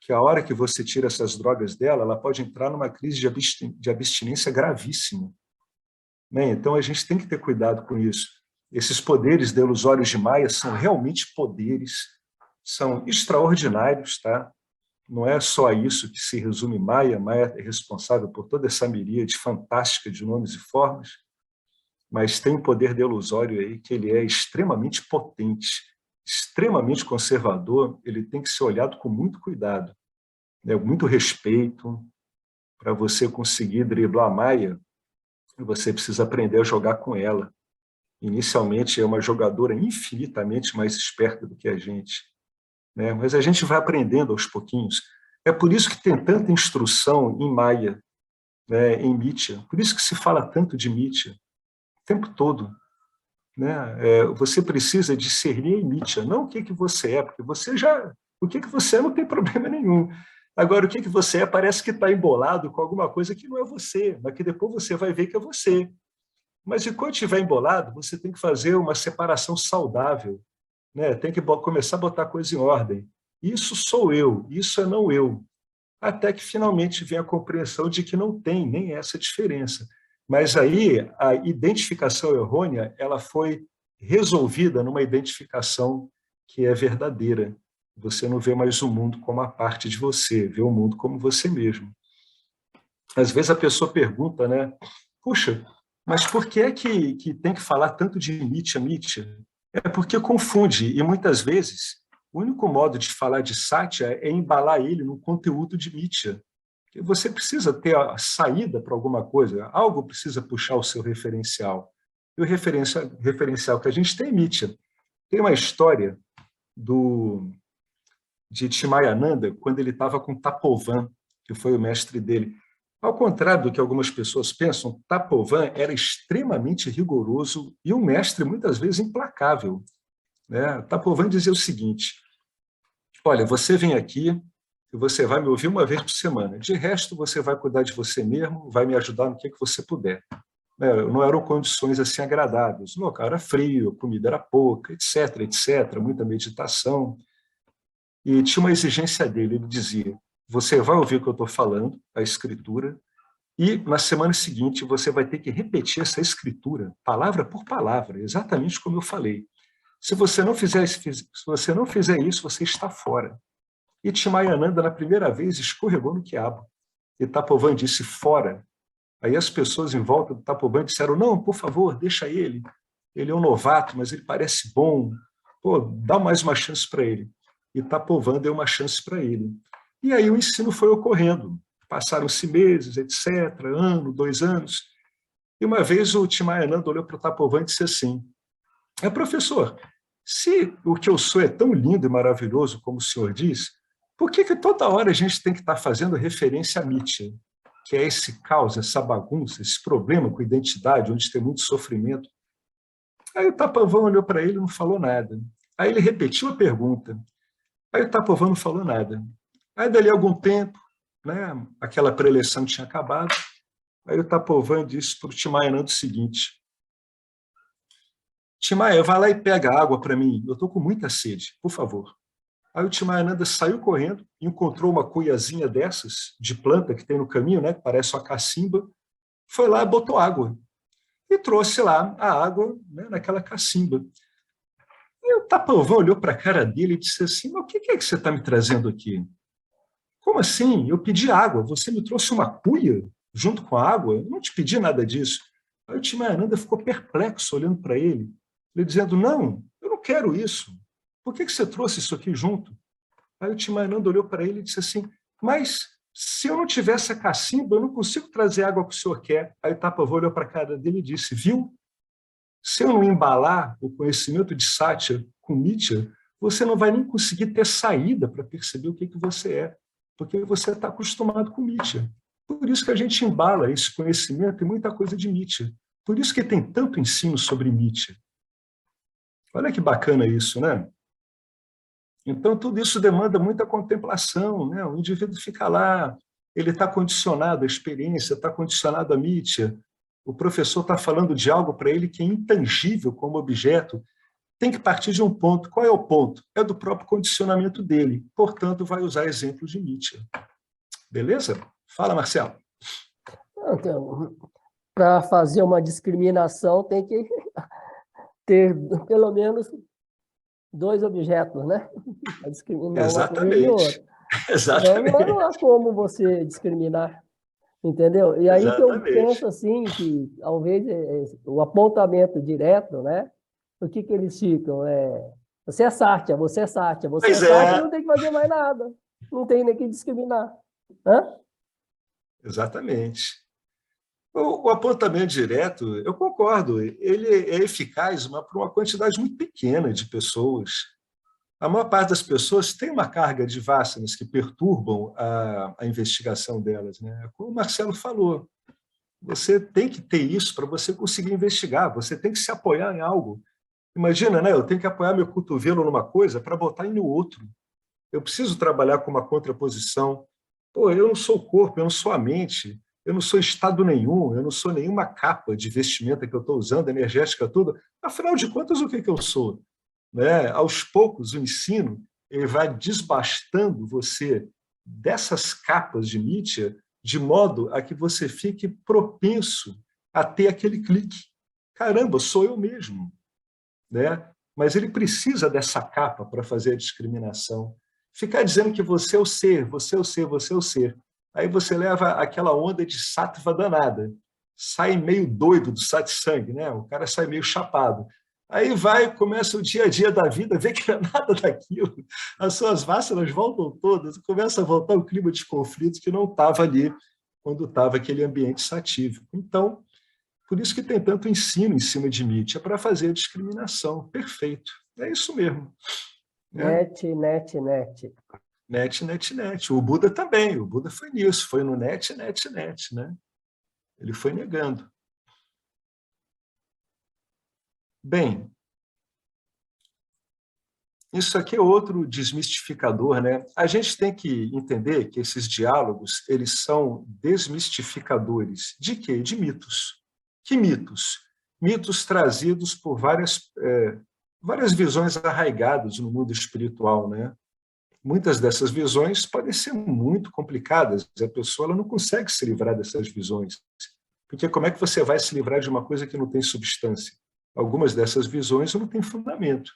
que a hora que você tira essas drogas dela, ela pode entrar numa crise de abstinência gravíssima. Né? Então, a gente tem que ter cuidado com isso. Esses poderes delusórios de Maia são realmente poderes, são extraordinários, tá? Não é só isso que se resume Maia. Maia é responsável por toda essa miríade fantástica de nomes e formas, mas tem um poder delusório aí que ele é extremamente potente, extremamente conservador, ele tem que ser olhado com muito cuidado, né? Muito respeito. Para você conseguir driblar a Maia, você precisa aprender a jogar com ela. Inicialmente é uma jogadora infinitamente mais esperta do que a gente, né? Mas a gente vai aprendendo aos pouquinhos. É por isso que tem tanta instrução em Maia, né, em Mitya. Por isso que se fala tanto de Mitya o tempo todo. Né? Você precisa discernir em Mitya, não o que você é, porque você já... O que você é não tem problema nenhum. Agora, o que você é parece que está embolado com alguma coisa que não é você, mas que depois você vai ver que é você. Mas enquanto estiver embolado, você tem que fazer uma separação saudável, né? Tem que começar a botar a coisa em ordem. Isso sou eu, isso é não eu. Até que finalmente vem a compreensão de que não tem nem essa diferença. Mas aí a identificação errônea ela foi resolvida numa identificação que é verdadeira. Você não vê mais o mundo como a parte de você, vê o mundo como você mesmo. Às vezes a pessoa pergunta, né? Puxa, mas por que é que tem que falar tanto de Mitya, Mitya? É porque confunde, e muitas vezes o único modo de falar de Satya é embalar ele no conteúdo de Mitya. Você precisa ter a saída para alguma coisa, algo precisa puxar o seu referencial. E o referencial que a gente tem é Mitya. Tem uma história de Chimayananda, quando ele estava com Tapovan, que foi o mestre dele. Ao contrário do que algumas pessoas pensam, Tapovan era extremamente rigoroso e um mestre, muitas vezes, implacável. Né? Tapovan dizia o seguinte: olha, você vem aqui e você vai me ouvir uma vez por semana. De resto, você vai cuidar de você mesmo, vai me ajudar no que você puder. Não eram condições assim agradáveis. O local era frio, a comida era pouca, etc., etc., muita meditação. E tinha uma exigência dele, ele dizia: você vai ouvir o que eu estou falando, a escritura, e na semana seguinte você vai ter que repetir essa escritura, palavra por palavra, exatamente como eu falei. Se você não fizer isso, você está fora. E Chimayananda, na primeira vez, escorregou no quiabo. E Tapovan disse: fora. Aí as pessoas em volta do Tapovan disseram: não, por favor, deixa ele. Ele é um novato, mas ele parece bom. Pô, dá mais uma chance para ele. E Tapovan deu uma chance para ele. E aí o ensino foi ocorrendo. Passaram-se meses, etc., ano, 2 anos. E uma vez o Chimayananda olhou para o Tapovan e disse assim: professor, se o que eu sou é tão lindo e maravilhoso como o senhor diz, por que toda hora a gente tem que estar fazendo referência a Mitya, que é esse caos, essa bagunça, esse problema com identidade, onde tem muito sofrimento? Aí o Tapovan olhou para ele e não falou nada. Aí ele repetiu a pergunta. Aí o Tapovan não falou nada. Aí, dali a algum tempo, né, aquela preleção tinha acabado, aí o Tapovan disse para o Chimayananda o seguinte: Timaya, vai lá e pega água para mim, eu estou com muita sede, por favor. Aí o Chimayananda saiu correndo, encontrou uma cuiazinha dessas, de planta que tem no caminho, né, que parece uma cacimba, foi lá e botou água. E trouxe lá a água, né, naquela cacimba. E o Tapovan olhou para a cara dele e disse assim: mas o que é que você está me trazendo aqui? Como assim? Eu pedi água, você me trouxe uma cuia junto com a água? Eu não te pedi nada disso. Aí o Chimayananda ficou perplexo olhando para ele, dizendo: não, eu não quero isso. Por que você trouxe isso aqui junto? Aí o Chimayananda olhou para ele e disse assim: mas se eu não tivesse a cacimba, eu não consigo trazer a água que o senhor quer. Aí o Tapovan olhou para a cara dele e disse: viu? Se eu não embalar o conhecimento de Satya com Mitya, você não vai nem conseguir ter saída para perceber o que você é, porque você está acostumado com Mitya. Por isso que a gente embala esse conhecimento em muita coisa de Nietzsche. Por isso que tem tanto ensino sobre Nietzsche. Olha que bacana isso, né? Então, tudo isso demanda muita contemplação, né? O indivíduo fica lá, ele está condicionado à experiência, está condicionado a Nietzsche, o professor está falando de algo para ele que é intangível como objeto, tem que partir de um ponto. Qual é o ponto? É do próprio condicionamento dele. Portanto, vai usar exemplos de Nietzsche. Beleza? Fala, Marcelo. Então, para fazer uma discriminação, tem que ter pelo menos 2 objetos, né? Para discriminar uma coisa de outra. Exatamente. Senão, não há como você discriminar, entendeu? E aí que eu penso assim, que talvez o apontamento direto, né? O que eles ficam? Você é Sartre, você é Sartre, você é Sartre, não tem que fazer mais nada. Não tem nem que discriminar. Hã? Exatamente. O apontamento direto, eu concordo, ele é eficaz para uma quantidade muito pequena de pessoas. A maior parte das pessoas tem uma carga de vássanas que perturbam a investigação delas, né? Como o Marcelo falou, você tem que ter isso para você conseguir investigar, você tem que se apoiar em algo. Imagina, né? Eu tenho que apoiar meu cotovelo numa coisa para botar em outro. Eu preciso trabalhar com uma contraposição. Pô, eu não sou o corpo, eu não sou a mente, eu não sou estado nenhum, eu não sou nenhuma capa de vestimenta que eu estou usando, energética toda. Afinal de contas, o que eu sou? Né? Aos poucos, o ensino ele vai desbastando você dessas capas de Nietzsche, de modo a que você fique propenso a ter aquele clique. Caramba, sou eu mesmo. Né? Mas ele precisa dessa capa para fazer a discriminação. Ficar dizendo que você é o ser, você é o ser, você é o ser. Aí você leva aquela onda de sattva danada. Sai meio doido do satsang, né? O cara sai meio chapado. Aí vai, começa o dia a dia da vida, vê que não é nada daquilo. As suas vássanas voltam todas, começa a voltar o clima de conflito que não estava ali quando estava aquele ambiente satívico. Então, por isso que tem tanto ensino em cima de Nietzsche, é para fazer a discriminação. Perfeito. É isso mesmo. Net. Net. O Buda também. O Buda foi nisso. Foi no net. Né? Ele foi negando. Bem, isso aqui é outro desmistificador, né? A gente tem que entender que esses diálogos, eles são desmistificadores. De quê? De mitos. Que mitos? Mitos trazidos por várias visões arraigadas no mundo espiritual, né? Muitas dessas visões podem ser muito complicadas. A pessoa ela não consegue se livrar dessas visões. Porque como é que você vai se livrar de uma coisa que não tem substância? Algumas dessas visões não têm fundamento.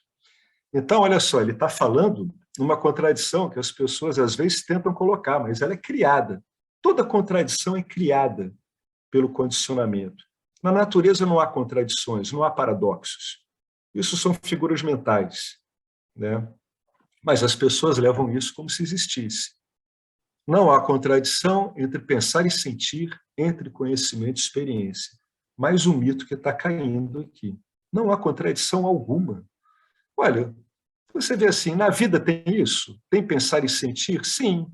Então, olha só, ele está falando numa contradição que as pessoas às vezes tentam colocar, mas ela é criada. Toda contradição é criada pelo condicionamento. Na natureza não há contradições, não há paradoxos. Isso são figuras mentais, né? Mas as pessoas levam isso como se existisse. Não há contradição entre pensar e sentir, entre conhecimento e experiência. Mais um mito que está caindo aqui. Não há contradição alguma. Olha, você vê assim, na vida tem isso? Tem pensar e sentir? Sim.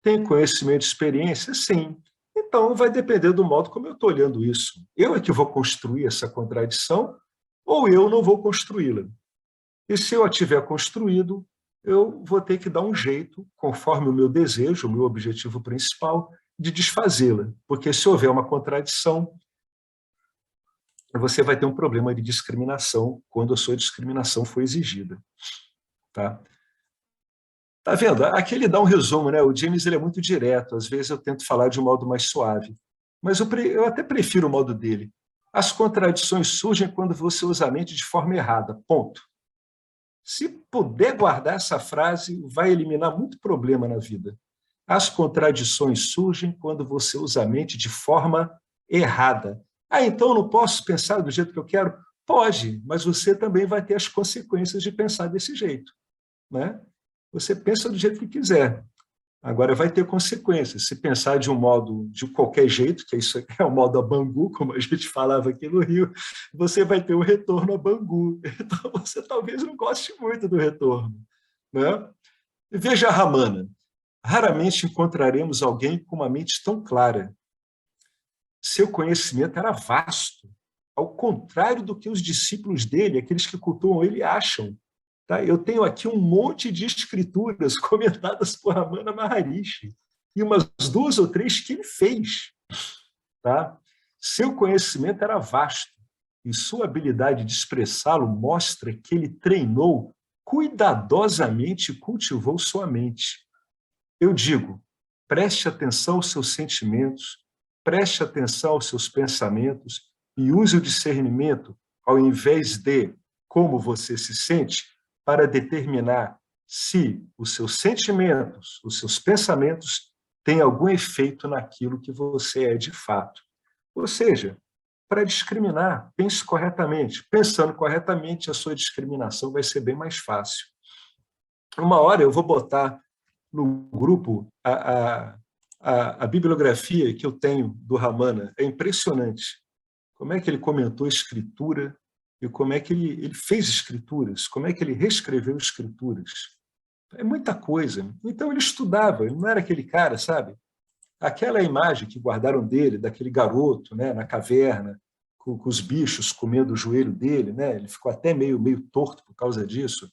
Tem conhecimento e experiência? Sim. Então, vai depender do modo como eu estou olhando isso. Eu é que vou construir essa contradição ou eu não vou construí-la? E se eu a tiver construído, eu vou ter que dar um jeito, conforme o meu desejo, o meu objetivo principal, de desfazê-la. Porque se houver uma contradição, você vai ter um problema de discriminação quando a sua discriminação for exigida. Tá vendo? Aqui ele dá um resumo, né? O James ele é muito direto, às vezes eu tento falar de um modo mais suave, mas eu até prefiro o modo dele. As contradições surgem quando você usa a mente de forma errada, ponto. Se puder guardar essa frase, vai eliminar muito problema na vida. As contradições surgem quando você usa a mente de forma errada. Então eu não posso pensar do jeito que eu quero? Pode, mas você também vai ter as consequências de pensar desse jeito, né? Você pensa do jeito que quiser. Agora vai ter consequências. Se pensar de um modo, de qualquer jeito, que isso é o modo a Bangu, como a gente falava aqui no Rio, você vai ter um retorno a Bangu. Então você talvez não goste muito do retorno, né? Veja a Ramana. Raramente encontraremos alguém com uma mente tão clara. Seu conhecimento era vasto, ao contrário do que os discípulos dele, aqueles que cultuam ele, acham. Tá? Eu tenho aqui um monte de escrituras comentadas por Ramana Maharishi, e umas 2 ou 3 que ele fez. Tá? Seu conhecimento era vasto, e sua habilidade de expressá-lo mostra que ele treinou cuidadosamente e cultivou sua mente. Eu digo, preste atenção aos seus sentimentos, preste atenção aos seus pensamentos e use o discernimento, ao invés de como você se sente, para determinar se os seus sentimentos, os seus pensamentos têm algum efeito naquilo que você é de fato. Ou seja, para discriminar, pense corretamente. Pensando corretamente, a sua discriminação vai ser bem mais fácil. Uma hora eu vou botar no grupo a bibliografia que eu tenho do Ramana. É impressionante como é que ele comentou escritura e como é que ele fez escrituras, como é que ele reescreveu escrituras. É muita coisa. Então ele estudava, ele não era aquele cara, sabe? Aquela imagem que guardaram dele, daquele garoto, né, na caverna, com os bichos comendo o joelho dele, né? Ele ficou até meio torto por causa disso.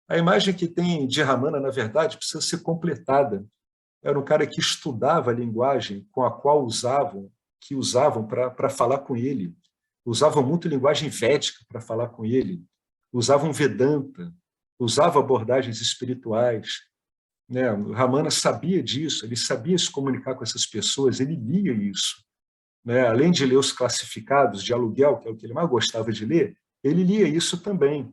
A imagem que tem de Ramana, na verdade, precisa ser completada. Era um cara que estudava a linguagem com a qual usavam para falar com ele. Usavam muito linguagem védica para falar com ele. Usavam Vedanta, usavam abordagens espirituais. Né? Ramana sabia disso, ele sabia se comunicar com essas pessoas, ele lia isso. Né? Além de ler os classificados de aluguel, que é o que ele mais gostava de ler, ele lia isso também.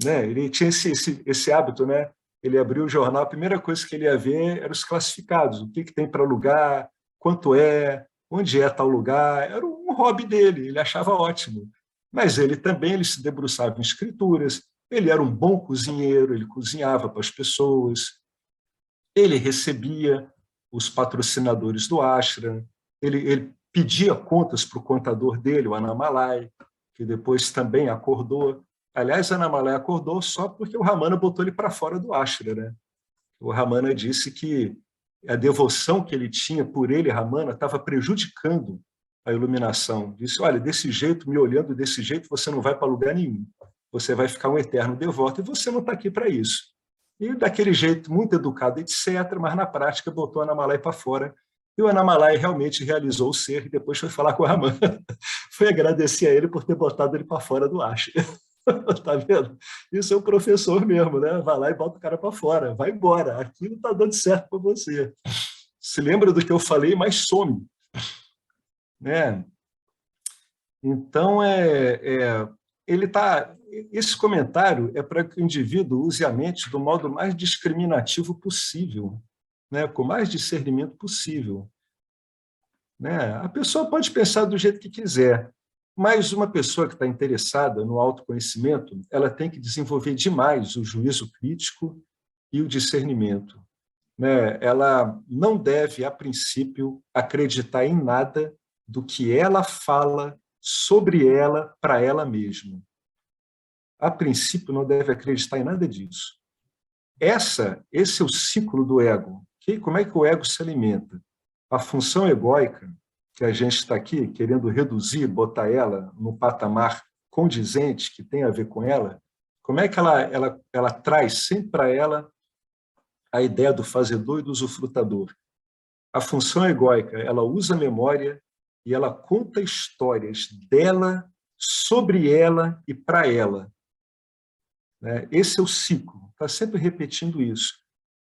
Né? Ele tinha esse hábito, né? Ele abriu o jornal, a primeira coisa que ele ia ver eram os classificados, o que tem para alugar, quanto é, onde é tal lugar. Era um hobby dele, ele achava ótimo. Mas ele se debruçava em escrituras, ele era um bom cozinheiro, ele cozinhava para as pessoas, ele recebia os patrocinadores do ashram, ele pedia contas para o contador dele, o Annamalai, que depois também acordou. Aliás, a Annamalai acordou só porque o Ramana botou ele para fora do ashram. Né? O Ramana disse que a devoção que ele tinha por ele, Ramana, estava prejudicando a iluminação. Disse, olha, desse jeito, me olhando desse jeito, você não vai para lugar nenhum. Você vai ficar um eterno devoto e você não está aqui para isso. E daquele jeito, muito educado, etc., mas na prática botou a Annamalai para fora. E o Annamalai realmente realizou o ser e depois foi falar com o Ramana. Foi agradecer a ele por ter botado ele para fora do ashram. Tá vendo? Isso é o professor mesmo, né? Vai lá e bota o cara para fora, vai embora, aqui não está dando certo para você. Se lembra do que eu falei, mas some. Né? Então, esse comentário é para que o indivíduo use a mente do modo mais discriminativo possível, né? Com mais discernimento possível. Né? A pessoa pode pensar do jeito que quiser, mas uma pessoa que está interessada no autoconhecimento, ela tem que desenvolver demais o juízo crítico e o discernimento. Né? Ela não deve, a princípio, acreditar em nada do que ela fala sobre ela para ela mesma. A princípio, não deve acreditar em nada disso. Esse é o ciclo do ego. Como é que o ego se alimenta? A função egóica, que a gente está aqui querendo reduzir, botar ela no patamar condizente que tem a ver com ela, como é que ela traz sempre para ela a ideia do fazedor e do usufrutador? A função egóica, ela usa a memória e ela conta histórias dela, sobre ela e para ela. Esse é o ciclo, está sempre repetindo isso.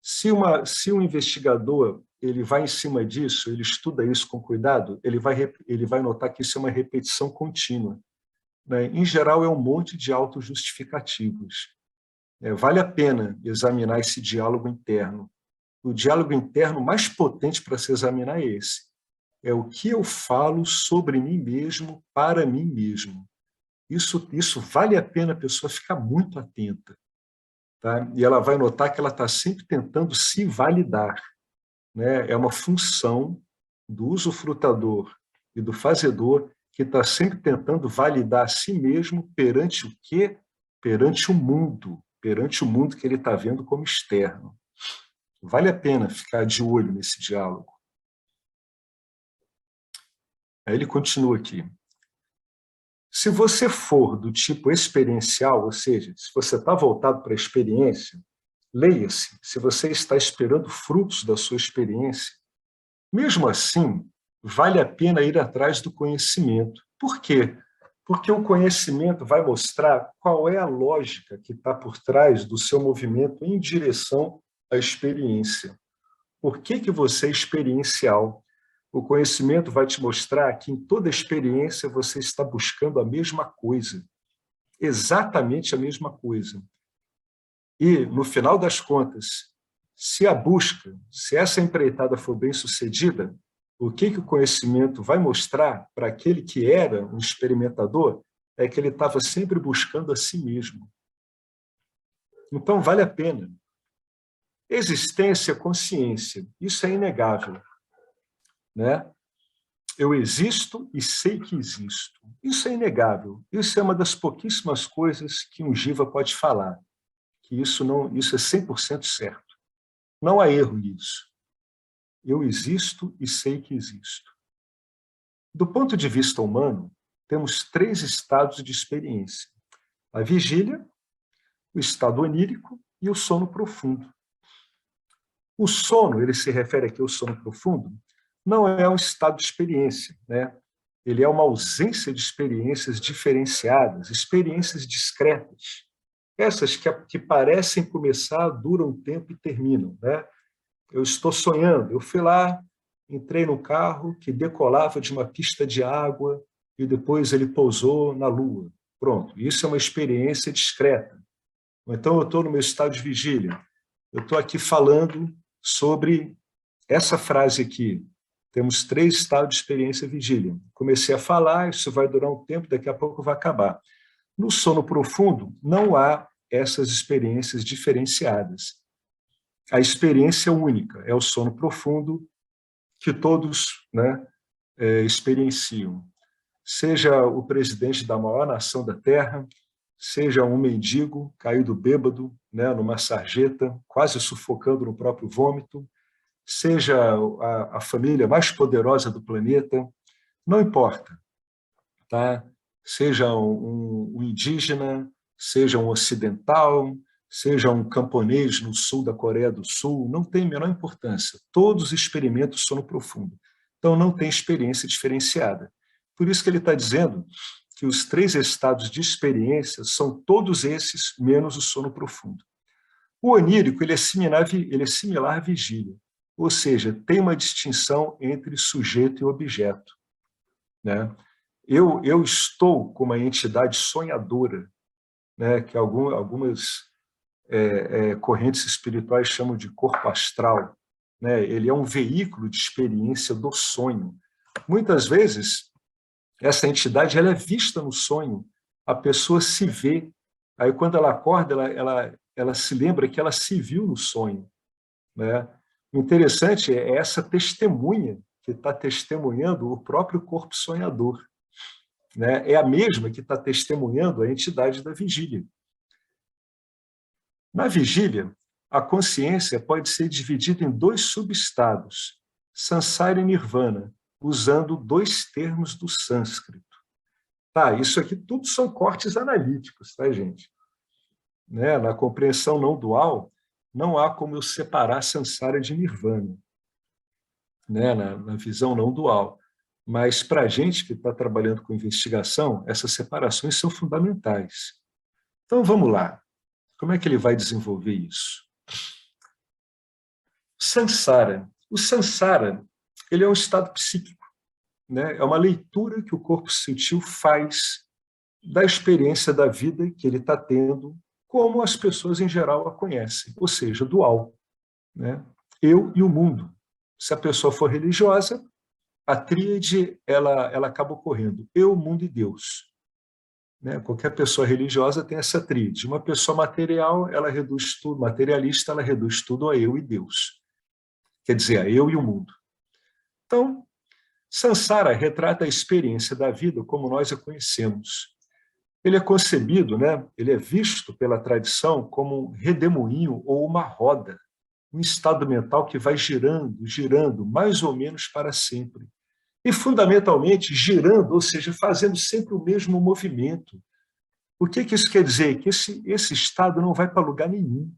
Se um investigador ele vai em cima disso, ele estuda isso com cuidado, ele vai notar que isso é uma repetição contínua. Né? Em geral, é um monte de autojustificativos. Vale a pena examinar esse diálogo interno. O diálogo interno mais potente para se examinar é esse. É o que eu falo sobre mim mesmo, para mim mesmo. Isso vale a pena a pessoa ficar muito atenta. Tá? E ela vai notar que ela está sempre tentando se validar. Né? É uma função do usufrutador e do fazedor que está sempre tentando validar a si mesmo perante o quê? Perante o mundo que ele está vendo como externo. Vale a pena ficar de olho nesse diálogo. Aí ele continua aqui. Se você for do tipo experiencial, ou seja, se você está voltado para a experiência, leia-se, se você está esperando frutos da sua experiência. Mesmo assim, vale a pena ir atrás do conhecimento. Por quê? Porque o conhecimento vai mostrar qual é a lógica que está por trás do seu movimento em direção à experiência. Por que você é experiencial? O conhecimento vai te mostrar que em toda experiência você está buscando a mesma coisa, exatamente a mesma coisa. E, no final das contas, se a busca, se essa empreitada for bem-sucedida, o que o conhecimento vai mostrar para aquele que era um experimentador é que ele estava sempre buscando a si mesmo. Então, vale a pena. Existência, consciência, isso é inegável, né? Eu existo e sei que existo. Isso é inegável. Isso é uma das pouquíssimas coisas que um jiva pode falar, que isso é 100% certo. Não há erro nisso. Eu existo e sei que existo. Do ponto de vista humano, temos 3 estados de experiência: a vigília, o estado onírico e o sono profundo. O sono, ele se refere aqui ao sono profundo, não é um estado de experiência, né? Ele é uma ausência de experiências diferenciadas, experiências discretas. Essas que parecem começar, duram um tempo e terminam, né? Eu estou sonhando, eu fui lá, entrei no carro que decolava de uma pista de água e depois ele pousou na Lua. Pronto, isso é uma experiência discreta. Ou então eu estou no meu estado de vigília. Eu estou aqui falando sobre essa frase aqui. Temos 3 estados de experiência vigília. Comecei a falar, isso vai durar um tempo, daqui a pouco vai acabar. No sono profundo, não há essas experiências diferenciadas. A experiência única é o sono profundo que todos, né, experienciam. Seja o presidente da maior nação da Terra, seja um mendigo caído bêbado, né, numa sarjeta, quase sufocando no próprio vômito, seja a família mais poderosa do planeta, não importa, tá? Seja um indígena, seja um ocidental, seja um camponês no sul da Coreia do Sul, não tem a menor importância. Todos experimentam sono profundo. Então, não tem experiência diferenciada. Por isso que ele está dizendo que os 3 estados de experiência são todos esses, menos o sono profundo. O onírico ele é similar à vigília, ou seja, tem uma distinção entre sujeito e objeto, né? Eu estou com uma entidade sonhadora, né, que algumas correntes espirituais chamam de corpo astral, né? Ele é um veículo de experiência do sonho. Muitas vezes, essa entidade ela é vista no sonho, a pessoa se vê, aí quando ela acorda, ela se lembra que ela se viu no sonho, né? O interessante é essa testemunha que está testemunhando o próprio corpo sonhador, né? É a mesma que está testemunhando a entidade da vigília. Na vigília, a consciência pode ser dividida em 2 subestados, Sansara e Nirvana, usando 2 termos do sânscrito. Tá, isso aqui tudo são cortes analíticos, tá, gente? Né? Na compreensão não dual, não há como eu separar Sansara de Nirvana, né? Na visão não dual. Mas para a gente que está trabalhando com investigação, essas separações são fundamentais. Então vamos lá. Como é que ele vai desenvolver isso? Sansara. O Sansara, ele é um estado psíquico, né? É uma leitura que o corpo sutil faz da experiência da vida que ele está tendo, como as pessoas em geral a conhecem, ou seja, dual, né? Eu e o mundo. Se a pessoa for religiosa, a tríade ela acaba ocorrendo: eu, mundo e Deus. Né? Qualquer pessoa religiosa tem essa tríade. Uma pessoa material, ela reduz tudo, materialista, ela reduz tudo a eu e Deus. Quer dizer, a eu e o mundo. Então, Sansara retrata a experiência da vida como nós a conhecemos. Ele é concebido, né? Ele é visto pela tradição como um redemoinho ou uma roda, um estado mental que vai girando, girando, mais ou menos para sempre. E, fundamentalmente, girando, ou seja, fazendo sempre o mesmo movimento. O que isso quer dizer? Que esse estado não vai para lugar nenhum,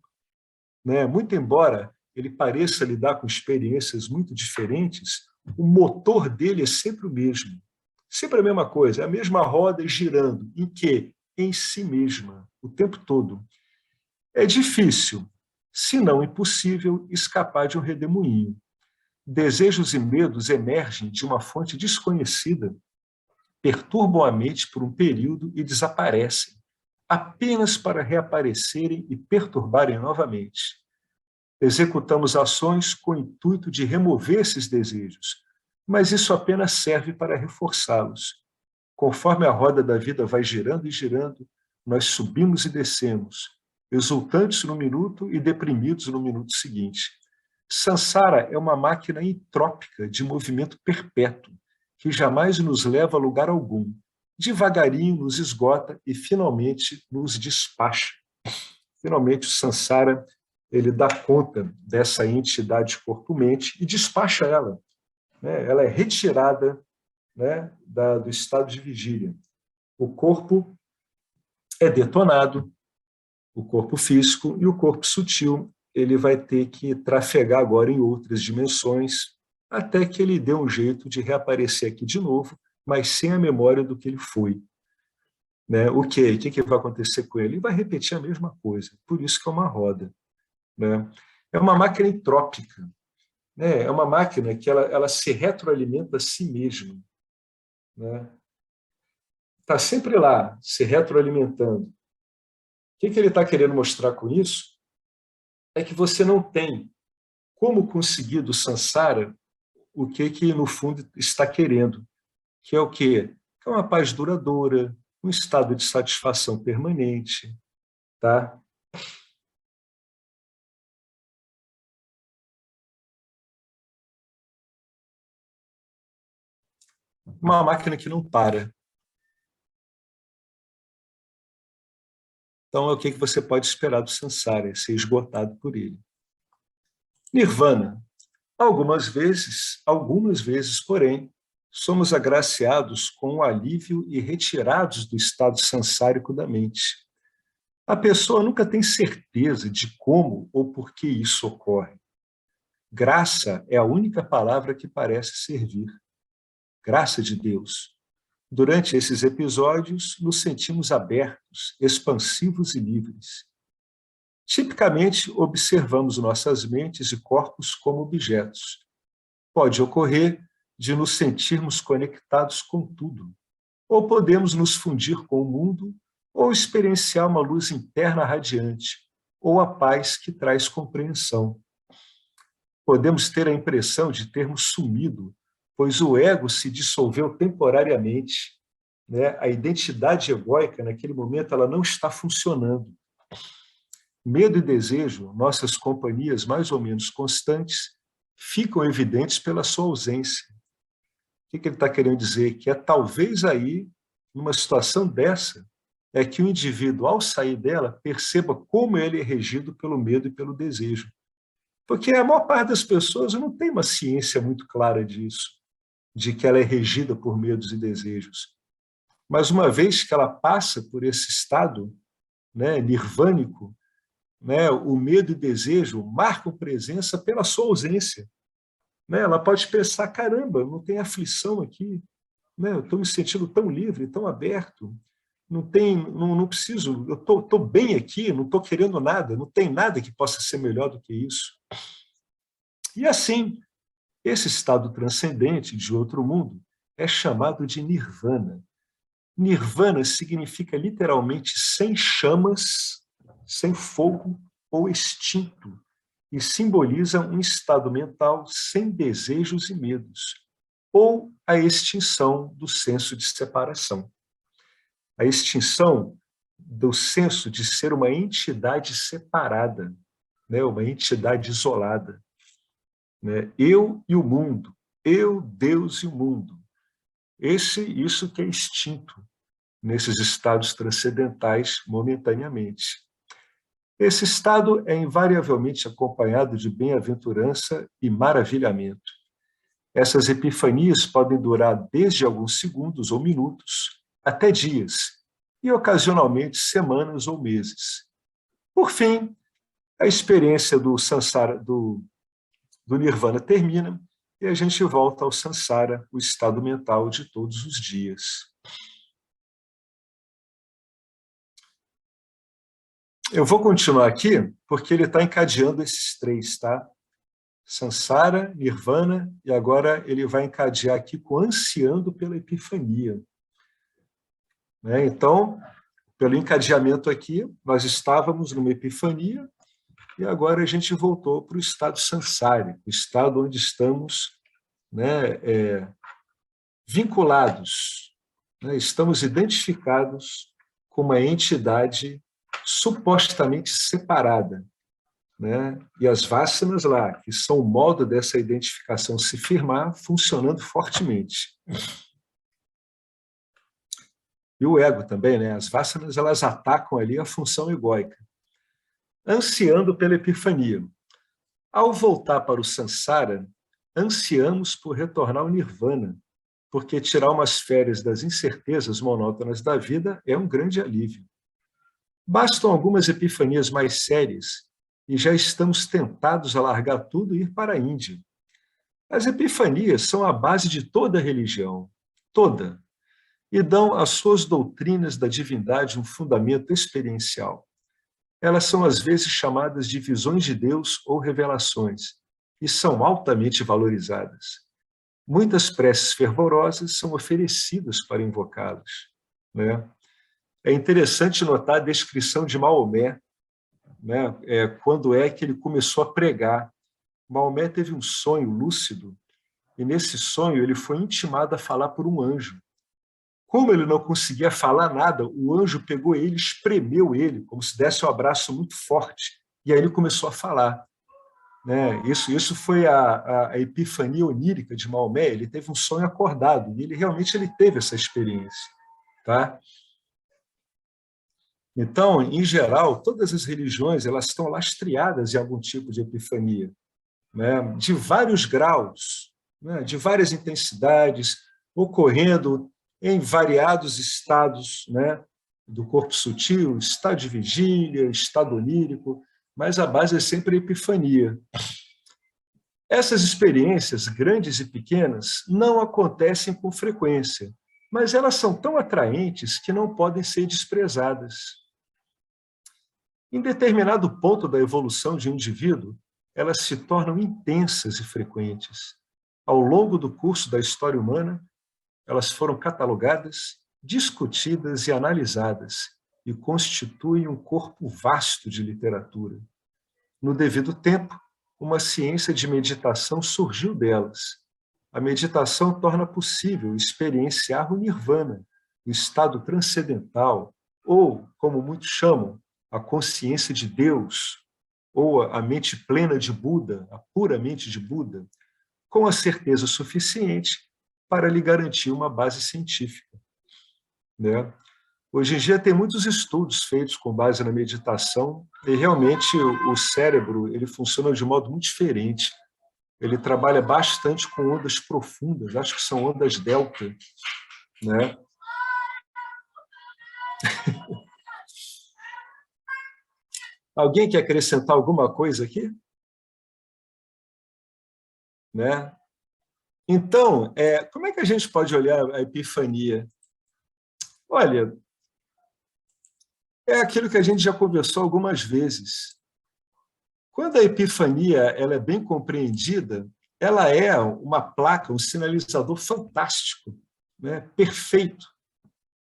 né? Muito embora ele pareça lidar com experiências muito diferentes, o motor dele é sempre o mesmo. Sempre a mesma coisa, é a mesma roda girando. Em quê? Em si mesma, o tempo todo. É difícil, se não impossível, escapar de um redemoinho. Desejos e medos emergem de uma fonte desconhecida, perturbam a mente por um período e desaparecem, apenas para reaparecerem e perturbarem novamente. Executamos ações com o intuito de remover esses desejos, mas isso apenas serve para reforçá-los. Conforme a roda da vida vai girando e girando, nós subimos e descemos, exultantes no minuto e deprimidos no minuto seguinte. Sansara é uma máquina entrópica de movimento perpétuo, que jamais nos leva a lugar algum. Devagarinho nos esgota e finalmente nos despacha. Finalmente o Sansara ele dá conta dessa entidade corpo-mente e despacha ela, né? Ela é retirada, né, do estado de vigília. O corpo é detonado, o corpo físico, e o corpo sutil ele vai ter que trafegar agora em outras dimensões, até que ele dê um jeito de reaparecer aqui de novo, mas sem a memória do que ele foi. Né? O que vai acontecer com ele? Ele vai repetir a mesma coisa, por isso que é uma roda. Né? É uma máquina entrópica, né? É uma máquina que ela se retroalimenta a si mesma. Né? Está sempre lá, se retroalimentando. O que ele está querendo mostrar com isso? É que você não tem como conseguir do Sansara o que no fundo está querendo, que é o quê? Que é uma paz duradoura, um estado de satisfação permanente, tá? Uma máquina que não para. Então, é o que você pode esperar do Sansara, ser esgotado por ele. Nirvana. Algumas vezes, porém, somos agraciados com o alívio e retirados do estado sansárico da mente. A pessoa nunca tem certeza de como ou por que isso ocorre. Graça é a única palavra que parece servir. Graça de Deus. Durante esses episódios, nos sentimos abertos, expansivos e livres. Tipicamente, observamos nossas mentes e corpos como objetos. Pode ocorrer de nos sentirmos conectados com tudo, ou podemos nos fundir com o mundo, ou experienciar uma luz interna radiante, ou a paz que traz compreensão. Podemos ter a impressão de termos sumido, pois o ego se dissolveu temporariamente, né? A identidade egóica, naquele momento, ela não está funcionando. Medo e desejo, nossas companhias mais ou menos constantes, ficam evidentes pela sua ausência. O que ele está querendo dizer? Que é talvez aí, numa situação dessa, é que o indivíduo, ao sair dela, perceba como ele é regido pelo medo e pelo desejo. Porque a maior parte das pessoas não tem uma ciência muito clara disso, de que ela é regida por medos e desejos. Mas uma vez que ela passa por esse estado, né, nirvânico, né, o medo e o desejo marcam presença pela sua ausência. Né? Ela pode pensar, caramba, não tem aflição aqui, né? Eu estou me sentindo tão livre, tão aberto, não preciso, eu estou bem aqui, não estou querendo nada, não tem nada que possa ser melhor do que isso. E assim, esse estado transcendente de outro mundo é chamado de nirvana. Nirvana significa literalmente sem chamas, sem fogo ou extinto, e simboliza um estado mental sem desejos e medos, ou a extinção do senso de separação. A extinção do senso de ser uma entidade separada, né, uma entidade isolada. Né? Eu e o mundo, eu, Deus e o mundo. Isso que é extinto nesses estados transcendentais momentaneamente. Esse estado é invariavelmente acompanhado de bem-aventurança e maravilhamento. Essas epifanias podem durar desde alguns segundos ou minutos até dias, e ocasionalmente semanas ou meses. Por fim, a experiência do samsara, do nirvana termina e a gente volta ao samsara, o estado mental de todos os dias. Eu vou continuar aqui porque ele está encadeando esses três, tá? Samsara, nirvana, e agora ele vai encadear aqui com ansiando pela epifania. Né? Então, pelo encadeamento aqui, nós estávamos numa epifania e agora a gente voltou para o estado samsárico, o estado onde estamos, né, vinculados, né, estamos identificados com uma entidade supostamente separada, né, e as vasanas lá, que são o modo dessa identificação se firmar, funcionando fortemente. E o ego também, né? As vasanas, elas atacam ali a função egóica, ansiando pela epifania. Ao voltar para o samsara, ansiamos por retornar ao nirvana, porque tirar umas férias das incertezas monótonas da vida é um grande alívio. Bastam algumas epifanias mais sérias e já estamos tentados a largar tudo e ir para a Índia. As epifanias são a base de toda a religião, toda, e dão às suas doutrinas da divindade um fundamento experiencial. Elas são às vezes chamadas de visões de Deus ou revelações, e são altamente valorizadas. Muitas preces fervorosas são oferecidas para invocá-las, né? É interessante notar a descrição de Maomé, né? Quando é que ele começou a pregar. Maomé teve um sonho lúcido, e nesse sonho ele foi intimado a falar por um anjo. Como ele não conseguia falar nada, o anjo pegou ele, espremeu ele, como se desse um abraço muito forte, e aí ele começou a falar. Né? Isso foi a epifania onírica de Maomé. Ele teve um sonho acordado, e ele realmente teve essa experiência. Tá? Então, em geral, todas as religiões elas estão lastreadas em algum tipo de epifania, né? De vários graus, né? De várias intensidades, ocorrendo em variados estados, né, do corpo sutil, estado de vigília, estado onírico, mas a base é sempre a epifania. Essas experiências, grandes e pequenas, não acontecem com frequência, mas elas são tão atraentes que não podem ser desprezadas. Em determinado ponto da evolução de um indivíduo, elas se tornam intensas e frequentes. Ao longo do curso da história humana, elas foram catalogadas, discutidas e analisadas e constituem um corpo vasto de literatura. No devido tempo, uma ciência de meditação surgiu delas. A meditação torna possível experienciar o nirvana, o estado transcendental, ou, como muitos chamam, a consciência de Deus, ou a mente plena de Buda, a pura mente de Buda, com a certeza suficiente para lhe garantir uma base científica. Né? Hoje em dia tem muitos estudos feitos com base na meditação e realmente o cérebro ele funciona de um modo muito diferente. Ele trabalha bastante com ondas profundas, acho que são ondas delta. Né? Alguém quer acrescentar alguma coisa aqui? Né? Então, como é que a gente pode olhar a epifania? Olha, é aquilo que a gente já conversou algumas vezes. Quando a epifania ela é bem compreendida, ela é uma placa, um sinalizador fantástico, né? Perfeito,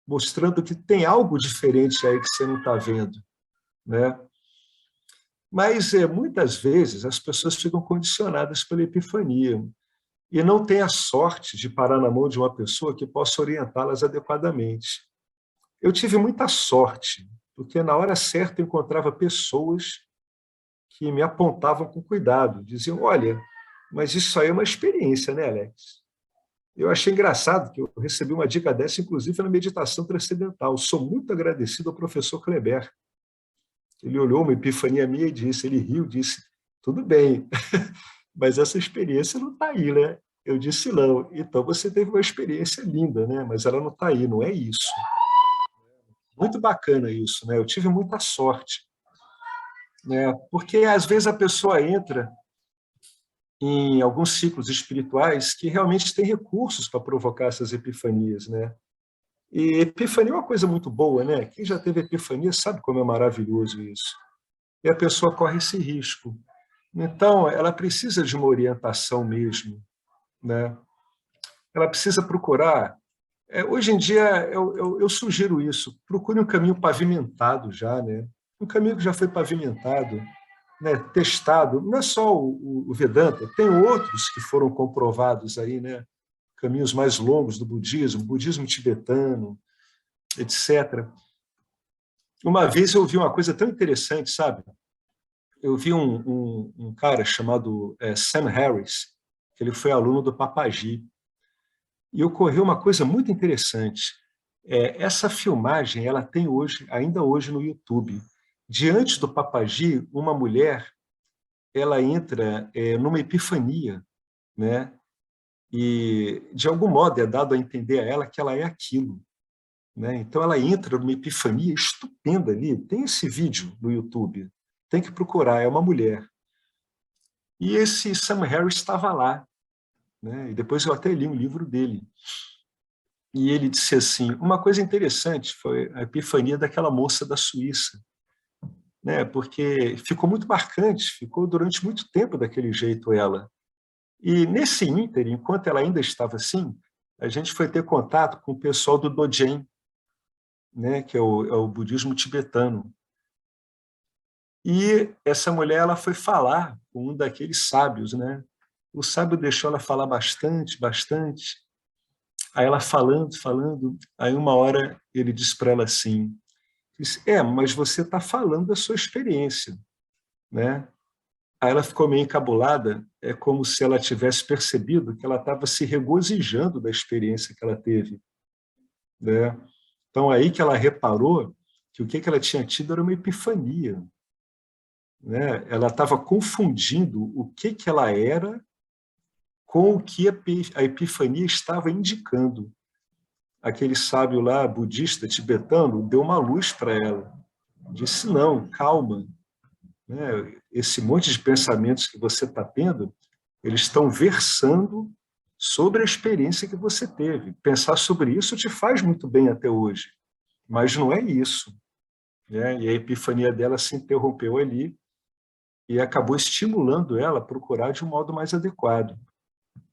mostrando que tem algo diferente aí que você não está vendo. Né? Mas, muitas vezes, as pessoas ficam condicionadas pela epifania e não têm a sorte de parar na mão de uma pessoa que possa orientá-las adequadamente. Eu tive muita sorte, porque na hora certa eu encontrava pessoas que me apontavam com cuidado, diziam, olha, mas isso aí é uma experiência, né, Alex? Eu achei engraçado que eu recebi uma dica dessa, inclusive na meditação transcendental. Sou muito agradecido ao professor Kleber, Ele olhou uma epifania minha e disse, ele riu, disse, tudo bem, mas essa experiência não está aí, né? Eu disse, não. Então você teve uma experiência linda, né? Mas ela não está aí, não é isso. Muito bacana isso, né? Eu tive muita sorte, né? Porque às vezes a pessoa entra em alguns ciclos espirituais que realmente têm recursos para provocar essas epifanias, né? E epifania é uma coisa muito boa, né? Quem já teve epifania sabe como é maravilhoso isso. E a pessoa corre esse risco. Então, ela precisa de uma orientação mesmo, né? Ela precisa procurar. Hoje em dia, eu sugiro isso. Procure um caminho pavimentado já, né? Um caminho que já foi pavimentado, né? Testado. Não é só o Vedanta, tem outros que foram comprovados aí, né? Caminhos mais longos do budismo, budismo tibetano, etc. Uma vez eu vi uma coisa tão interessante, sabe? Eu vi um cara chamado Sam Harris, que ele foi aluno do Papaji, e ocorreu uma coisa muito interessante. Essa filmagem ela tem hoje, ainda hoje no YouTube. Diante do Papaji, uma mulher ela entra numa epifania, né? E de algum modo é dado a entender a ela que ela é aquilo, né? Então ela entra numa epifania estupenda ali. Tem esse vídeo no YouTube, tem que procurar. É uma mulher. E esse Sam Harris estava lá, né? E depois eu até li um livro dele. E ele disse assim, uma coisa interessante foi a epifania daquela moça da Suíça, né? Porque ficou muito marcante, ficou durante muito tempo daquele jeito ela. E nesse ínter, enquanto ela ainda estava assim, a gente foi ter contato com o pessoal do Dogen, né? Que é o budismo tibetano. E essa mulher ela foi falar com um daqueles sábios, né? O sábio deixou ela falar bastante, bastante. Aí ela falando, falando, aí uma hora ele disse para ela assim, disse, mas você está falando da sua experiência, né? Aí ela ficou meio encabulada, é como se ela tivesse percebido que ela estava se regozijando da experiência que ela teve, né? Então aí que ela reparou que o que ela tinha tido era uma epifania, né? Ela estava confundindo o que ela era com o que a epifania estava indicando. Aquele sábio lá, budista, tibetano, deu uma luz para ela. Disse, não, calma. Né? Esse monte de pensamentos que você está tendo, eles estão versando sobre a experiência que você teve. Pensar sobre isso te faz muito bem até hoje, mas não é isso. Né? E a epifania dela se interrompeu ali e acabou estimulando ela a procurar de um modo mais adequado.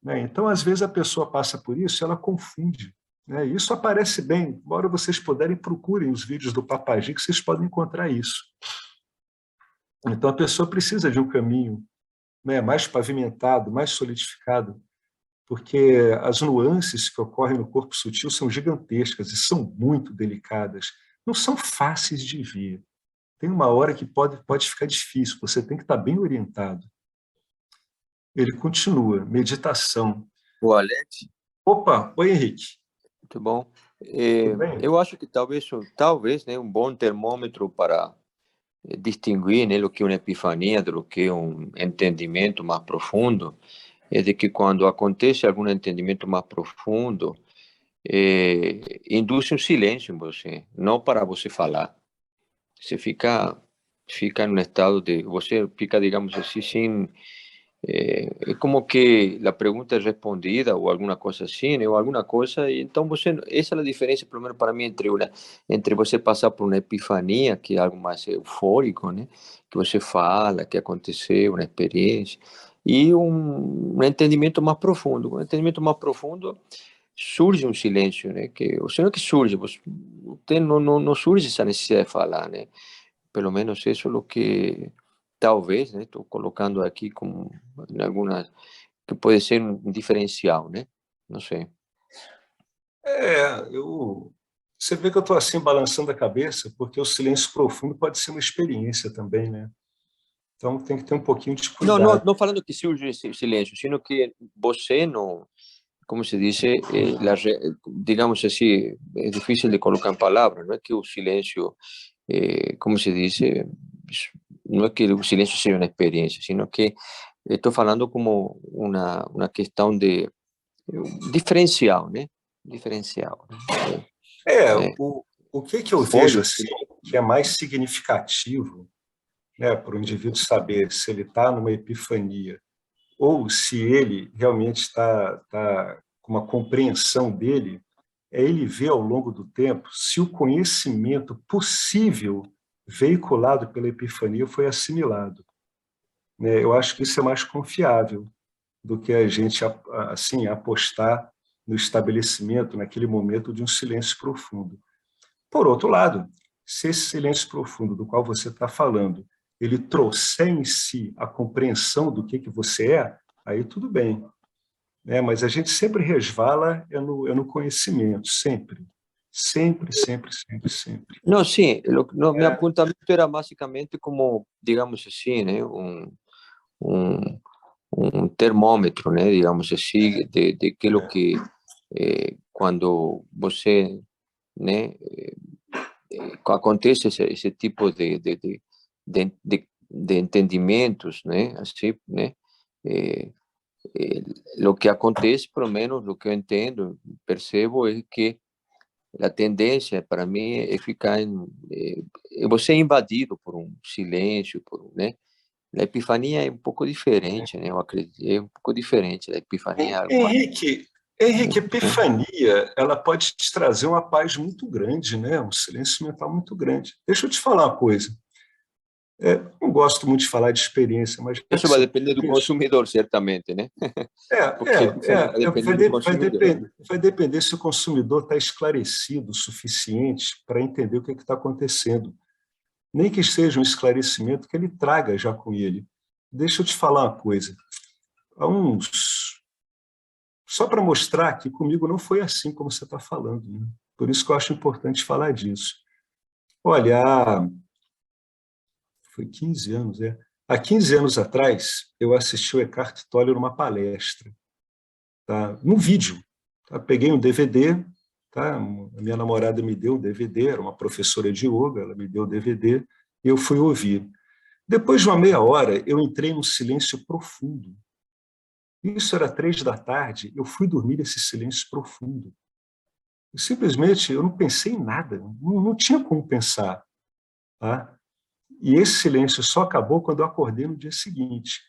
Né? Então, às vezes, a pessoa passa por isso, ela confunde. Né? Isso aparece bem, embora vocês puderem, procurem os vídeos do Papaji, que vocês podem encontrar isso. Então, a pessoa precisa de um caminho, né, mais pavimentado, mais solidificado, porque as nuances que ocorrem no corpo sutil são gigantescas e são muito delicadas. Não são fáceis de ver. Tem uma hora que pode ficar difícil, você tem que estar bem orientado. Ele continua, meditação. O Alex, Opa, oi Henrique. muito bom. Tudo bem? Eu acho que talvez, né, um bom termômetro para distinguir, né, o que é uma epifania do que é um entendimento mais profundo é de que quando acontece algum entendimento mais profundo, induz um silêncio em você, não para você falar. Você fica em um estado de, você fica, digamos assim, sem é como que a pergunta é respondida ou alguma coisa assim, né? Ou alguma coisa, e então você, essa é a diferença, pelo menos para mim, entre você passar por uma epifania, que é algo mais eufórico, né? Que você fala, que aconteceu, uma experiência, e um entendimento mais profundo. Um entendimento mais profundo surge um silêncio, né? Que o senhor que surge, você não surge essa necessidade de falar, né? Pelo menos isso é o que talvez, né, estou colocando aqui como em algumas que pode ser um diferencial, né? Não sei. Você vê que eu estou assim balançando a cabeça, porque o silêncio profundo pode ser uma experiência também, né? Então tem que ter um pouquinho de cuidado. Não falando que surge esse silêncio, sino que você não, como se diz, digamos assim, é difícil de colocar em palavras, não é que o silêncio, como se diz, no es que el silencio sea una experiencia, sino que estoy hablando como una cuestión de diferencial, né? Diferencial. Né? O que eu vejo assim, que é mais significativo, né, para o indivíduo saber se ele está numa epifania ou se ele realmente está com uma compreensão dele, é ele ver ao longo do tempo se o conhecimento possível veiculado pela epifania foi assimilado. Eu acho que isso é mais confiável do que a gente assim apostar no estabelecimento, naquele momento de um silêncio profundo. Por outro lado, se esse silêncio profundo do qual você está falando, ele trouxer em si a compreensão do que você é, aí tudo bem. Mas a gente sempre resvala no conhecimento, sempre. Sempre, sempre, sempre, sempre. No, sí, mi apuntamiento era básicamente como, digamos así, ¿no? Un termómetro, ¿no? Digamos así, de que lo que cuando você, ¿no? Acontece ese tipo de entendimentos, ¿no? Así, ¿no? Lo que acontece, por lo menos lo que yo entiendo, percebo, es que a tendência para mim é ficar você é invadido por um silêncio, né? A epifania é um pouco diferente, né? Eu acredito, é um pouco diferente. A epifania é algo Henrique, epifania, ela pode te trazer uma paz muito grande, né? Um silêncio mental muito grande. Deixa eu te falar uma coisa. Não gosto muito de falar de experiência, mas... Isso vai depender do consumidor, certamente, né? Vai depender se o consumidor está esclarecido o suficiente para entender o que está acontecendo. Nem que seja um esclarecimento que ele traga já com ele. Deixa eu te falar uma coisa. Só para mostrar que comigo não foi assim como você está falando, né? Por isso que eu acho importante falar disso. Olha, foi 15 anos, Há 15 anos atrás, eu assisti o Eckhart Tolle numa palestra, tá? Num vídeo. Tá? Peguei um DVD, tá? A minha namorada me deu o DVD, era uma professora de yoga, ela me deu o DVD, e eu fui ouvir. Depois de uma meia hora, eu entrei num silêncio profundo. Isso era 3 da tarde, eu fui dormir nesse silêncio profundo. E simplesmente, eu não pensei em nada, não tinha como pensar, tá? E esse silêncio só acabou quando eu acordei no dia seguinte.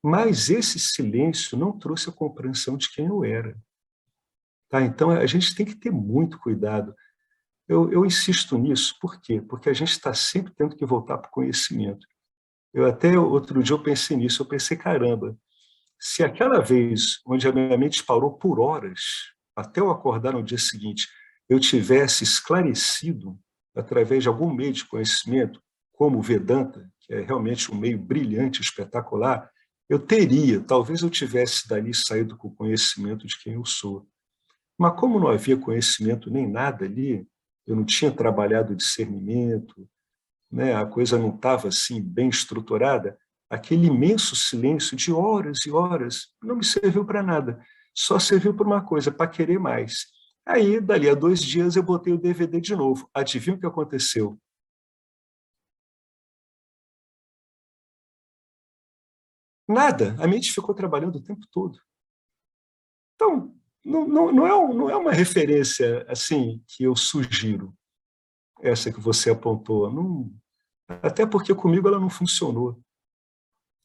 Mas esse silêncio não trouxe a compreensão de quem eu era. Tá? Então, a gente tem que ter muito cuidado. Eu insisto nisso, por quê? Porque a gente está sempre tendo que voltar para o conhecimento. Até outro dia eu pensei nisso, eu pensei, caramba, se aquela vez onde a minha mente parou por horas, até eu acordar no dia seguinte, eu tivesse esclarecido, através de algum meio de conhecimento, como o Vedanta, que é realmente um meio brilhante, espetacular, talvez eu tivesse dali saído com o conhecimento de quem eu sou. Mas como não havia conhecimento nem nada ali, eu não tinha trabalhado o discernimento, né, a coisa não estava assim bem estruturada, aquele imenso silêncio de horas e horas não me serviu para nada, só serviu para uma coisa, para querer mais. Aí, dali a 2 dias, eu botei o DVD de novo. Adivinha o que aconteceu? Nada, a mente ficou trabalhando o tempo todo. Então, não é uma referência assim que eu sugiro, essa que você apontou. Não, até porque comigo ela não funcionou.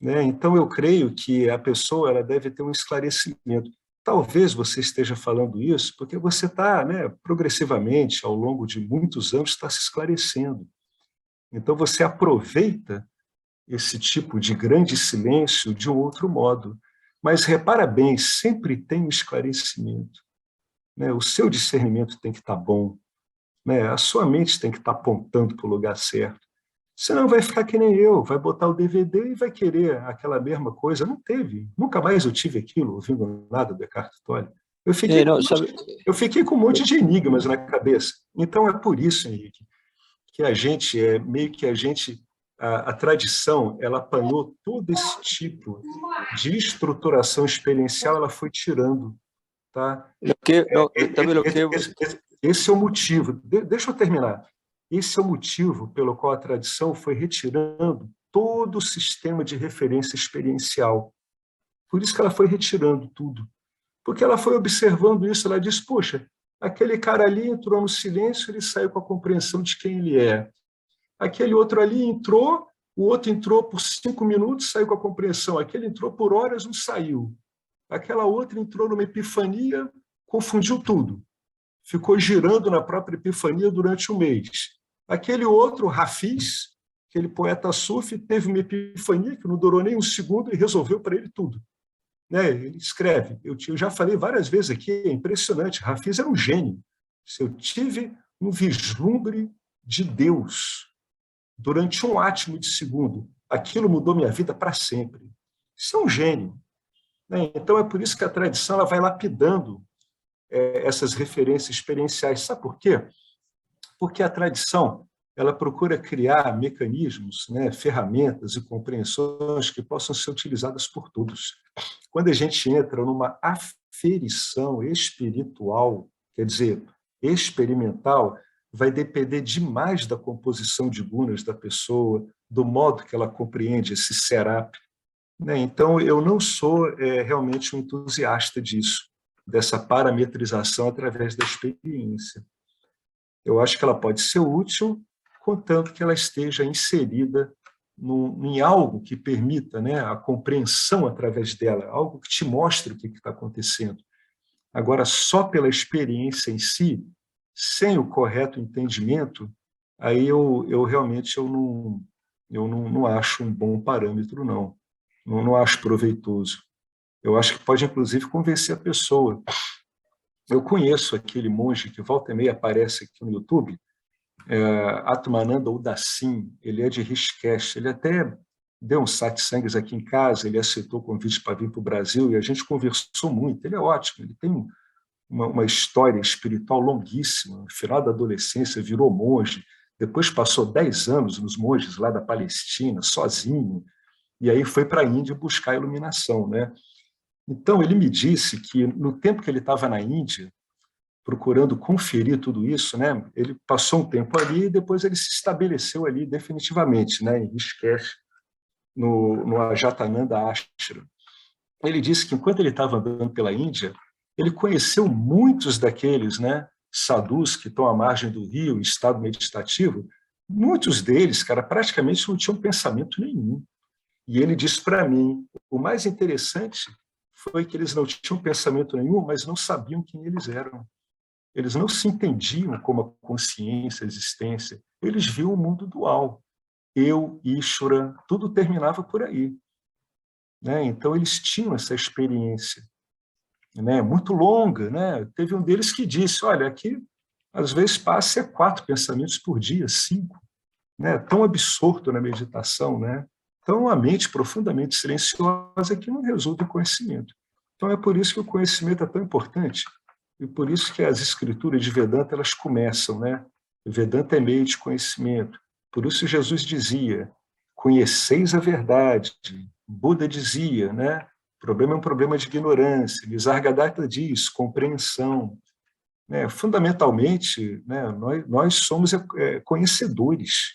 Né? Então, eu creio que a pessoa ela deve ter um esclarecimento. Talvez você esteja falando isso porque você está, né, progressivamente, ao longo de muitos anos, está se esclarecendo. Então, você aproveita esse tipo de grande silêncio de um outro modo. Mas repara bem, sempre tem um esclarecimento. Né? O seu discernimento tem que estar bom. Né? A sua mente tem que estar apontando para o lugar certo. Senão vai ficar que nem eu, vai botar o DVD e vai querer aquela mesma coisa. Não teve, nunca mais eu tive aquilo, ouvindo nada do Eckhart Tolle. Eu fiquei com um monte de enigmas na cabeça. Então é por isso, Henrique, que a gente, a tradição, ela apanhou todo esse tipo de estruturação experiencial, ela foi tirando. Tá? Esse é o motivo. Deixa eu terminar. esse é o motivo pelo qual a tradição foi retirando todo o sistema de referência experiencial. Por isso que ela foi retirando tudo. Porque ela foi observando isso, ela disse, poxa, aquele cara ali entrou no silêncio, ele saiu com a compreensão de quem ele é. Aquele outro ali entrou, o outro entrou por 5 minutos, saiu com a compreensão. Aquele entrou por horas, não saiu. Aquela outra entrou numa epifania, confundiu tudo. Ficou girando na própria epifania durante um mês. Aquele outro, Hafiz, aquele poeta sufi, teve uma epifania que não durou nem um segundo e resolveu para ele tudo. Né? Ele escreve, eu já falei várias vezes aqui, é impressionante, Hafiz era um gênio. Eu tive um vislumbre de Deus durante um átimo de segundo. Aquilo mudou minha vida para sempre. Isso é um gênio. Né? Então, é por isso que a tradição ela vai lapidando essas referências experienciais. Sabe por quê? Porque a tradição ela procura criar mecanismos, né, ferramentas e compreensões que possam ser utilizadas por todos. Quando a gente entra numa aferição espiritual, quer dizer, experimental, vai depender demais da composição de gunas da pessoa, do modo que ela compreende esse setup. Né? Então, eu não sou realmente um entusiasta disso, dessa parametrização através da experiência. Eu acho que ela pode ser útil, contanto que ela esteja inserida em algo que permita, né, a compreensão através dela, algo que te mostre o que está acontecendo. Agora, só pela experiência em si, sem o correto entendimento, aí eu realmente não acho um bom parâmetro, não. Não acho proveitoso. Eu acho que pode, inclusive, convencer a pessoa. Eu conheço aquele monge que volta e meia aparece aqui no YouTube, Atmananda Udasin, ele é de Rishikesh, ele até deu uns satsangas aqui em casa, ele aceitou o convite para vir para o Brasil e a gente conversou muito, ele é ótimo, ele tem uma história espiritual longuíssima, no final da adolescência virou monge, depois passou 10 anos nos monges lá da Palestina, sozinho, e aí foi para a Índia buscar a iluminação, né? Então, ele me disse que no tempo que ele estava na Índia, procurando conferir tudo isso, né, ele passou um tempo ali e depois ele se estabeleceu ali definitivamente, né, em Rishikesh, no Ajatananda Ashram. Ele disse que enquanto ele estava andando pela Índia, ele conheceu muitos daqueles, né, sadhus que estão à margem do rio, em estado meditativo. Muitos deles, cara, praticamente não tinham pensamento nenhum. E ele disse para mim, o mais interessante foi que eles não tinham pensamento nenhum, mas não sabiam quem eles eram. Eles não se entendiam como a consciência, a existência. Eles viam o mundo dual. Eu, Ishvara, tudo terminava por aí. Né? Então, eles tinham essa experiência, né, muito longa. Né? Teve um deles que disse, olha, aqui, às vezes, passa 4 pensamentos por dia, 5. Né? Tão absorto na meditação, né? Então, a mente profundamente silenciosa que não resulta em conhecimento. Então, é por isso que o conhecimento é tão importante e por isso que as escrituras de Vedanta elas começam, né? Vedanta é meio de conhecimento. Por isso Jesus dizia, conheceis a verdade. Buda dizia, né? O problema é um problema de ignorância. Nisargadatta diz, compreensão. Né? Fundamentalmente, né, nós somos conhecedores.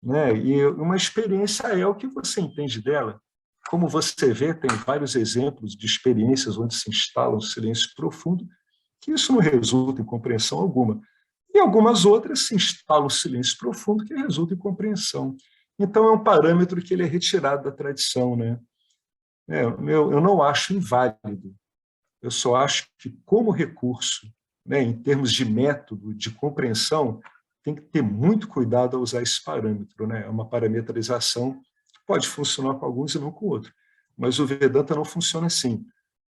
Né? E uma experiência é o que você entende dela. Como você vê, tem vários exemplos de experiências onde se instala um silêncio profundo, que isso não resulta em compreensão alguma. E algumas outras se instala um silêncio profundo que resulta em compreensão. Então, é um parâmetro que ele é retirado da tradição. Né? Eu não acho inválido, eu só acho que, como recurso, né, em termos de método, de compreensão, tem que ter muito cuidado ao usar esse parâmetro. Né? É uma parametrização que pode funcionar com alguns e não com outros. Mas o Vedanta não funciona assim.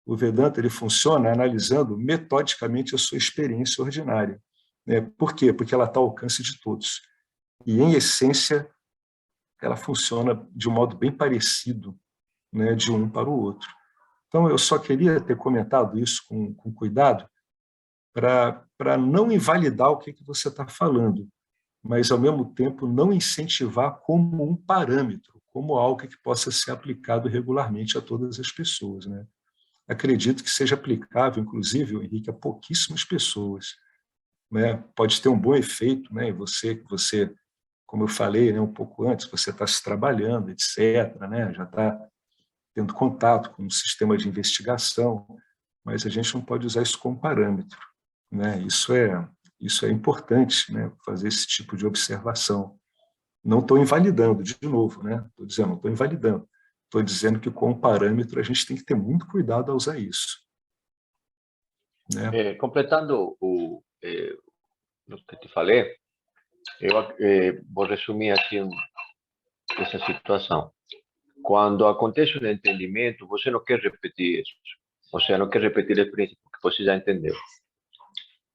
O Vedanta ele funciona analisando metodicamente a sua experiência ordinária. Né? Por quê? Porque ela está ao alcance de todos. E, em essência, ela funciona de um modo bem parecido, né, de um para o outro. Então, eu só queria ter comentado isso com cuidado, para não invalidar o que você está falando, mas, ao mesmo tempo, não incentivar como um parâmetro, como algo que possa ser aplicado regularmente a todas as pessoas. Né? Acredito que seja aplicável, inclusive, Henrique, a pouquíssimas pessoas. né? Pode ter um bom efeito, né? E você, como eu falei, né, um pouco antes, você está se trabalhando, etc., né? Já está tendo contato com o sistema de investigação, mas a gente não pode usar isso como parâmetro, né? Isso é importante, né? Fazer esse tipo de observação. Não estou invalidando, de novo, né? Estou dizendo, não estou invalidando. Estou dizendo que, como parâmetro, a gente tem que ter muito cuidado ao usar isso, né? Completando o que te falei, eu vou resumir aqui essa situação. Quando acontece um entendimento, você não quer repetir isso. Ou seja, não quer repetir a experiência, porque você já entendeu.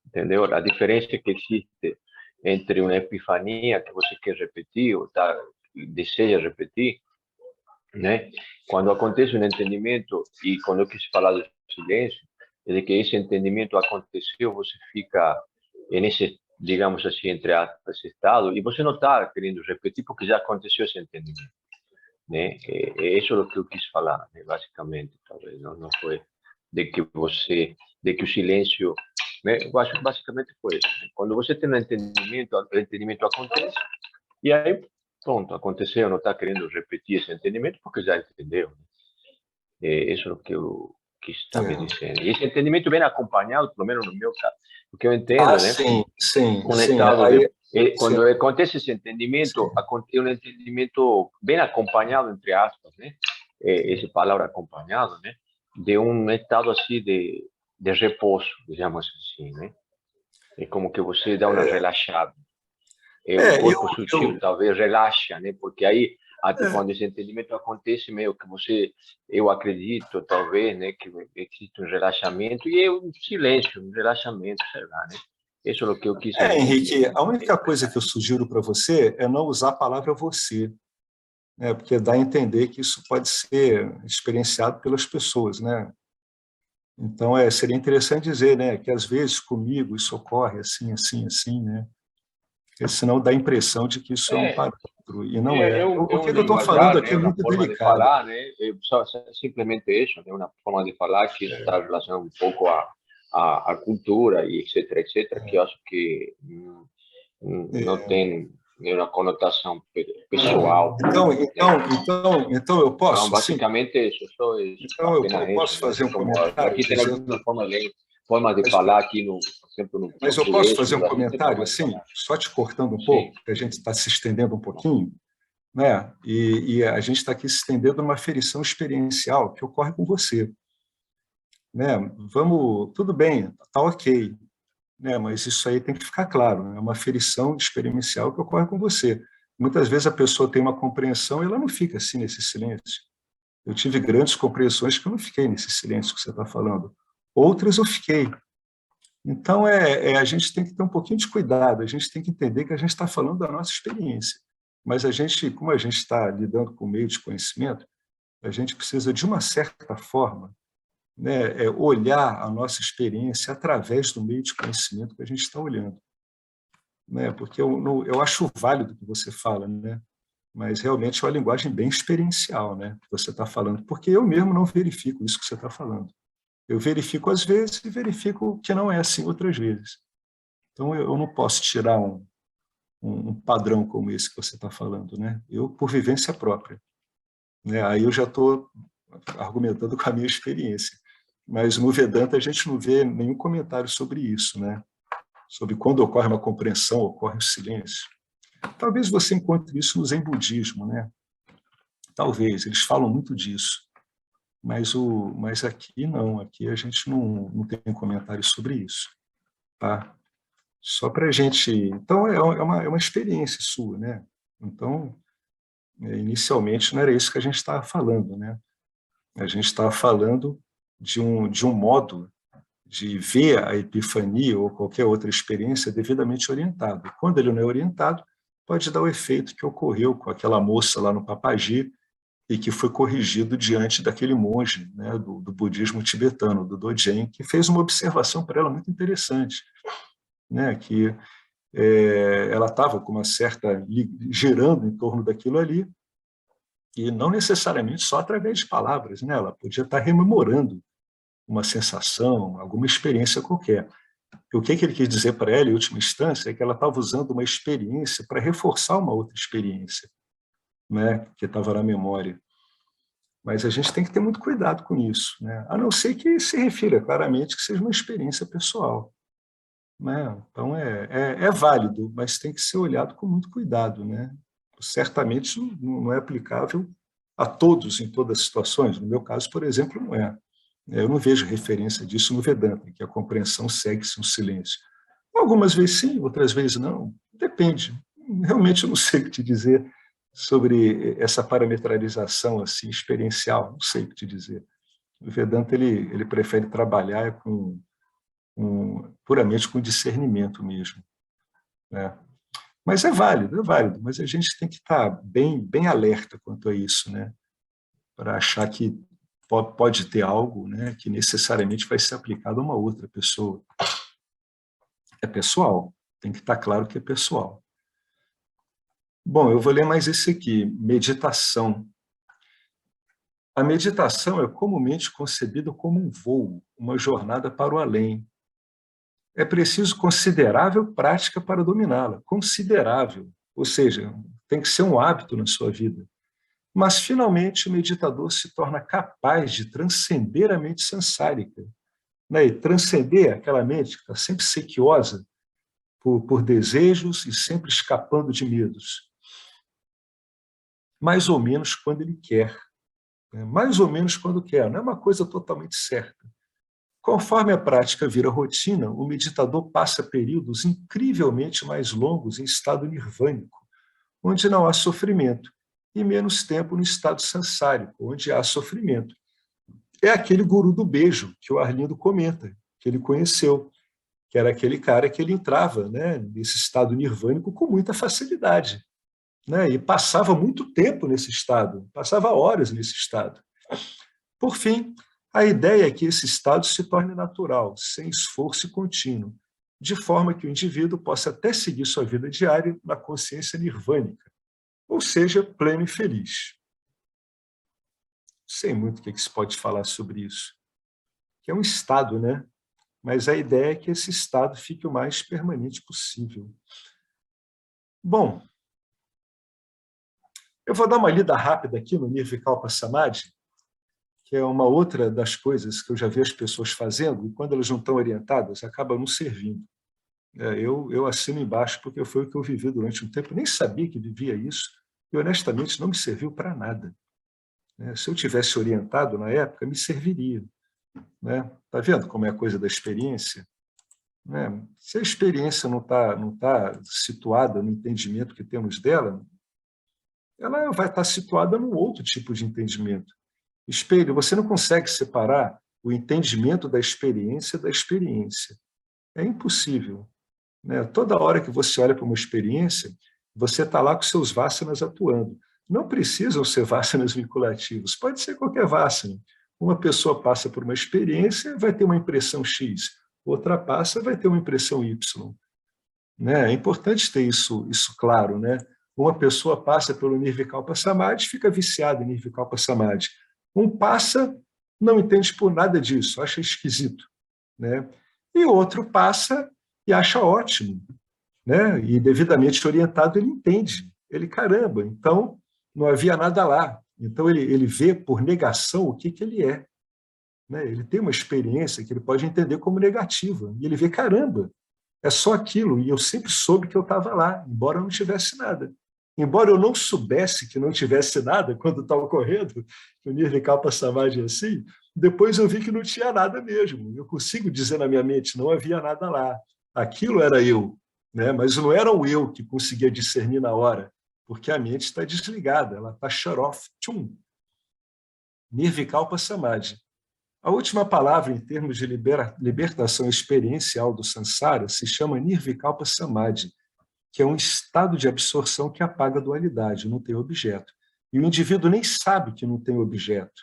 Entendeu? A diferença que existe entre uma epifania que você quer repetir ou deseja repetir, né? Quando acontece um entendimento, e quando eu quis falar do silêncio, é de que esse entendimento aconteceu, você fica nesse, digamos assim, entre aspas, esse estado, e você não está querendo repetir porque já aconteceu esse entendimento, né? É isso o que eu quis falar, né? Basicamente, talvez não foi de que o silêncio, né? Eu acho que basicamente foi isso. Quando você tem um entendimento, o entendimento acontece, e aí, pronto, aconteceu, não está querendo repetir esse entendimento porque já entendeu. Isso é o que eu quis estar me dizendo. E esse entendimento vem acompanhado, pelo menos no meu caso, porque eu entendo, né? Sim, sim, Um sim. estado Aí, quando sim, acontece esse entendimento, sim. acontece um entendimento bem acompanhado, entre aspas, né? Essa palavra acompanhado, né? De um estado assim de repouso, digamos assim, né? É como que você dá uma relaxada. O É, corpo sutil talvez relaxa, né? Porque aí, até é, quando esse entendimento acontece, meio que eu acredito, talvez, né? Que existe um relaxamento e é um silêncio, um relaxamento, sei lá, né? Isso é o que eu quis Henrique, a única coisa que eu sugiro para você é não usar a palavra você, né? Porque dá a entender que isso pode ser experienciado pelas pessoas, né? Então, seria interessante dizer, né, que às vezes comigo isso ocorre assim, assim, assim, né? Porque senão dá a impressão de que isso é um É, parâmetro, e não é. é O um que eu estou falando linguajar, aqui né? é Uma muito forma de delicado. falar, né? Simplesmente isso, né? Uma forma de falar que está relacionada um pouco à cultura e etc, que eu acho que não tem nenhuma conotação pessoal, né? Então eu Então, posso, sim. basicamente isso, só isso, Então apenas eu isso, posso né? fazer um Como comentário aqui tem dizendo, algumas formas de mas, falar aqui no, por exemplo, no mas eu posso português, fazer no um Brasil tem comentário forma de assim, falar. só te cortando um Sim. pouco, que a gente está se estendendo um pouquinho, né? E a gente está aqui se estendendo numa aferição experiencial que ocorre com você, né? Vamos, tudo bem, tá ok, né? Mas isso aí tem que ficar claro, é uma aferição experiencial que ocorre com você. Muitas vezes a pessoa tem uma compreensão e ela não fica assim nesse silêncio. Eu tive grandes compreensões que eu não fiquei nesse silêncio que você está falando. Outras eu fiquei. Então, a gente tem que ter um pouquinho de cuidado, a gente tem que entender que a gente está falando da nossa experiência. Mas a gente, como a gente está lidando com o meio de conhecimento, a gente precisa, de uma certa forma, né, olhar a nossa experiência através do meio de conhecimento que a gente está olhando. Né? Porque eu acho válido o que você fala, né? Mas realmente é uma linguagem bem experiencial, né, que você está falando, porque eu mesmo não verifico isso que você está falando. Eu verifico às vezes e verifico que não é assim outras vezes. Então, eu não posso tirar um padrão como esse que você está falando, né? Eu, por vivência própria. Né? Aí eu já estou argumentando com a minha experiência. Mas no Vedanta a gente não vê nenhum comentário sobre isso, né? Sobre quando ocorre uma compreensão, ocorre um silêncio. Talvez você encontre isso no Zen budismo, né? Talvez, eles falam muito disso. Mas aqui não, aqui a gente não tem comentário sobre isso. Tá? Só para a gente... Então, é uma experiência sua, né? Então, inicialmente não era isso que a gente estava falando, né? A gente estava falando de um modo de ver a epifania ou qualquer outra experiência devidamente orientado. Quando ele não é orientado, pode dar o efeito que ocorreu com aquela moça lá no Papagi e que foi corrigido diante daquele monge, né, do budismo tibetano, do Dogen, que fez uma observação para ela muito interessante, né, que ela estava com uma certa... girando em torno daquilo ali, e não necessariamente só através de palavras, né? Ela podia estar rememorando uma sensação, alguma experiência qualquer. E o que ele quis dizer para ela, em última instância, é que ela estava usando uma experiência para reforçar uma outra experiência, né, que estava na memória. Mas a gente tem que ter muito cuidado com isso, né? A não ser que se refira claramente que seja uma experiência pessoal, né? Então, é válido, mas tem que ser olhado com muito cuidado, né? Certamente não é aplicável a todos em todas as situações. No meu caso, por exemplo, não é. Eu não vejo referência disso no Vedanta, que a compreensão segue-se no silêncio. Algumas vezes sim, outras vezes não. Depende. Realmente eu não sei o que te dizer sobre essa parametralização assim, experiencial, não sei o que te dizer. O Vedanta ele prefere trabalhar puramente com discernimento mesmo, né? Mas é válido, mas a gente tem que estar bem alerta quanto a isso, né? Para achar que pode ter algo, né, que necessariamente vai ser aplicado a uma outra pessoa. É pessoal, tem que estar claro que é pessoal. Bom, eu vou ler mais esse aqui, meditação. A meditação é comumente concebida como um voo, uma jornada para o além. É preciso considerável prática para dominá-la, considerável, ou seja, tem que ser um hábito na sua vida. Mas, finalmente, o meditador se torna capaz de transcender a mente sansárica, né? E transcender aquela mente que está sempre sequiosa por desejos e sempre escapando de medos. Mais ou menos quando ele quer, né? Mais ou menos quando quer, não é uma coisa totalmente certa. Conforme a prática vira rotina, o meditador passa períodos incrivelmente mais longos em estado nirvânico, onde não há sofrimento, e menos tempo no estado sansárico, onde há sofrimento. É aquele guru do beijo que o Arlindo comenta, que ele conheceu, que era aquele cara que ele entrava, né, nesse estado nirvânico com muita facilidade, né, e passava muito tempo nesse estado, passava horas nesse estado. Por fim, a ideia é que esse estado se torne natural, sem esforço contínuo, de forma que o indivíduo possa até seguir sua vida diária na consciência nirvânica, ou seja, pleno e feliz. Sei muito o que se pode falar sobre isso, que é um estado, né? Mas a ideia é que esse estado fique o mais permanente possível. Bom, eu vou dar uma lida rápida aqui no Nirvikalpa Samadhi, que é uma outra das coisas que eu já vi as pessoas fazendo, e quando elas não estão orientadas, acaba não servindo. Eu assino embaixo porque foi o que eu vivi durante um tempo, nem sabia que vivia isso, e honestamente não me serviu para nada. Se eu tivesse orientado na época, me serviria. Está vendo como é a coisa da experiência? Se a experiência não tá situada no entendimento que temos dela, ela vai estar situada num outro tipo de entendimento. Espelho, você não consegue separar o entendimento da experiência. É impossível. Toda hora que você olha para uma experiência, você está lá com seus vasanas atuando. Não precisam ser vasanas vinculativos, pode ser qualquer vasana. Uma pessoa passa por uma experiência, vai ter uma impressão X, outra passa, vai ter uma impressão Y. É importante ter isso claro. Uma pessoa passa pelo Nirvikalpa Samadhi, fica viciada em Nirvikalpa Samadhi. Um passa, não entende por nada disso, acha esquisito. E outro passa e acha ótimo. E devidamente orientado, ele entende. Ele, caramba, então não havia nada lá. Então ele vê por negação o que ele é. Ele tem uma experiência que ele pode entender como negativa. E ele vê, caramba, é só aquilo. E eu sempre soube que eu estava lá, embora não tivesse nada. Embora eu não soubesse que não tivesse nada quando está ocorrendo, o Nirvikalpa Samadhi é assim, depois eu vi que não tinha nada mesmo. Eu consigo dizer na minha mente, não havia nada lá. Aquilo era eu, mas não era o eu que conseguia discernir na hora, porque a mente está desligada, ela está shut off. Tchum. Nirvikalpa Samadhi. A última palavra em termos de libertação experiencial do samsara se chama Nirvikalpa Samadhi, que é um estado de absorção que apaga a dualidade, não tem objeto. E o indivíduo nem sabe que não tem objeto.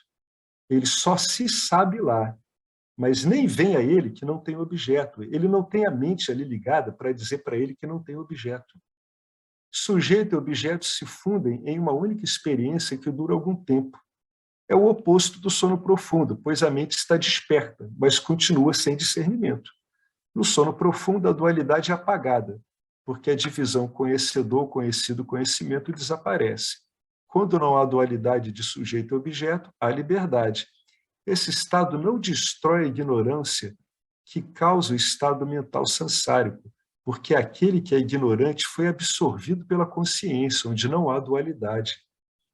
Ele só se sabe lá, mas nem vem a ele que não tem objeto. Ele não tem a mente ali ligada para dizer para ele que não tem objeto. Sujeito e objeto se fundem em uma única experiência que dura algum tempo. É o oposto do sono profundo, pois a mente está desperta, mas continua sem discernimento. No sono profundo, a dualidade é apagada, porque a divisão conhecedor, conhecido, conhecimento desaparece. Quando não há dualidade de sujeito e objeto, há liberdade. Esse estado não destrói a ignorância que causa o estado mental sansárico, porque aquele que é ignorante foi absorvido pela consciência, onde não há dualidade.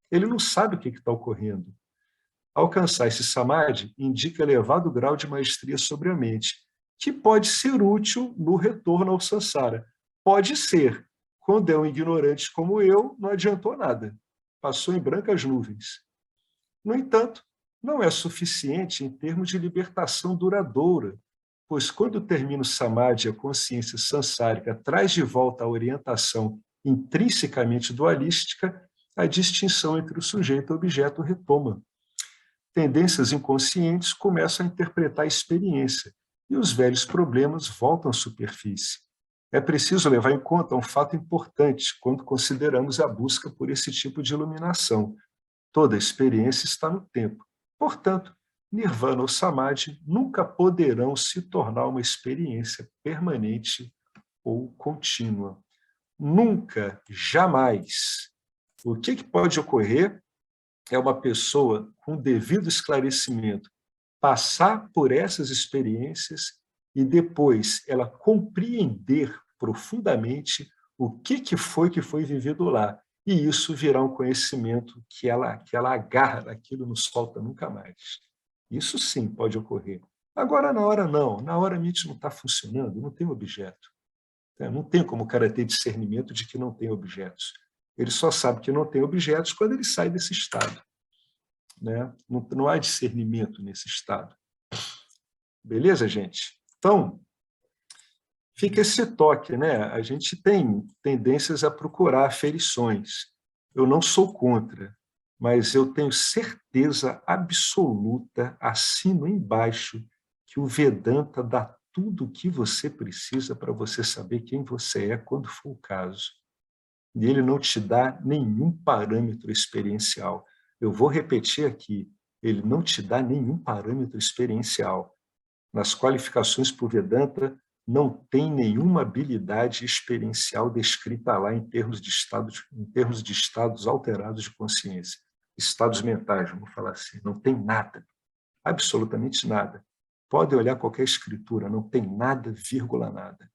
Ele não sabe o que está ocorrendo. Alcançar esse samadhi indica elevado grau de maestria sobre a mente, que pode ser útil no retorno ao sansara. Pode ser. Quando é um ignorante como eu, não adiantou nada. Passou em brancas nuvens. No entanto, não é suficiente em termos de libertação duradoura, pois quando termina o samadhi, a consciência sansárica traz de volta a orientação intrinsecamente dualística, a distinção entre o sujeito e o objeto retoma. Tendências inconscientes começam a interpretar a experiência e os velhos problemas voltam à superfície. É preciso levar em conta um fato importante quando consideramos a busca por esse tipo de iluminação. Toda experiência está no tempo. Portanto, Nirvana ou Samadhi nunca poderão se tornar uma experiência permanente ou contínua. Nunca, jamais. O que pode ocorrer é uma pessoa com devido esclarecimento passar por essas experiências e depois ela compreender profundamente o que foi vivido lá. E isso virá um conhecimento que ela agarra naquilo, não solta nunca mais. Isso sim pode ocorrer. Agora, na hora não. Na hora a mente não está funcionando, não tem objeto. Não tem como o cara ter discernimento de que não tem objetos. Ele só sabe que não tem objetos quando ele sai desse estado. Né? Não há discernimento nesse estado. Beleza, gente? Então, fica esse toque, né? A gente tem tendências a procurar aferições. Eu não sou contra, mas eu tenho certeza absoluta, assino embaixo, que o Vedanta dá tudo o que você precisa para você saber quem você é quando for o caso. E ele não te dá nenhum parâmetro experiencial. Eu vou repetir aqui, ele não te dá nenhum parâmetro experiencial. Nas qualificações por Vedanta, não tem nenhuma habilidade experiencial descrita lá em termos de estados alterados de consciência, estados mentais, vamos falar assim. Não tem nada, absolutamente nada. Pode olhar qualquer escritura, não tem nada, vírgula, nada.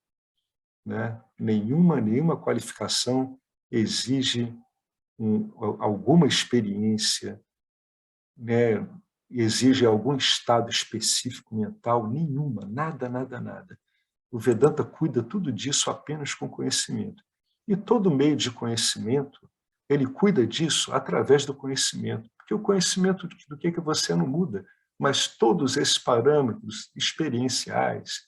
Né? Nenhuma qualificação exige alguma experiência, né? Exige algum estado específico mental, nenhuma, nada. O Vedanta cuida tudo disso apenas com conhecimento. E todo meio de conhecimento, ele cuida disso através do conhecimento. Porque o conhecimento do que você não muda, mas todos esses parâmetros experienciais,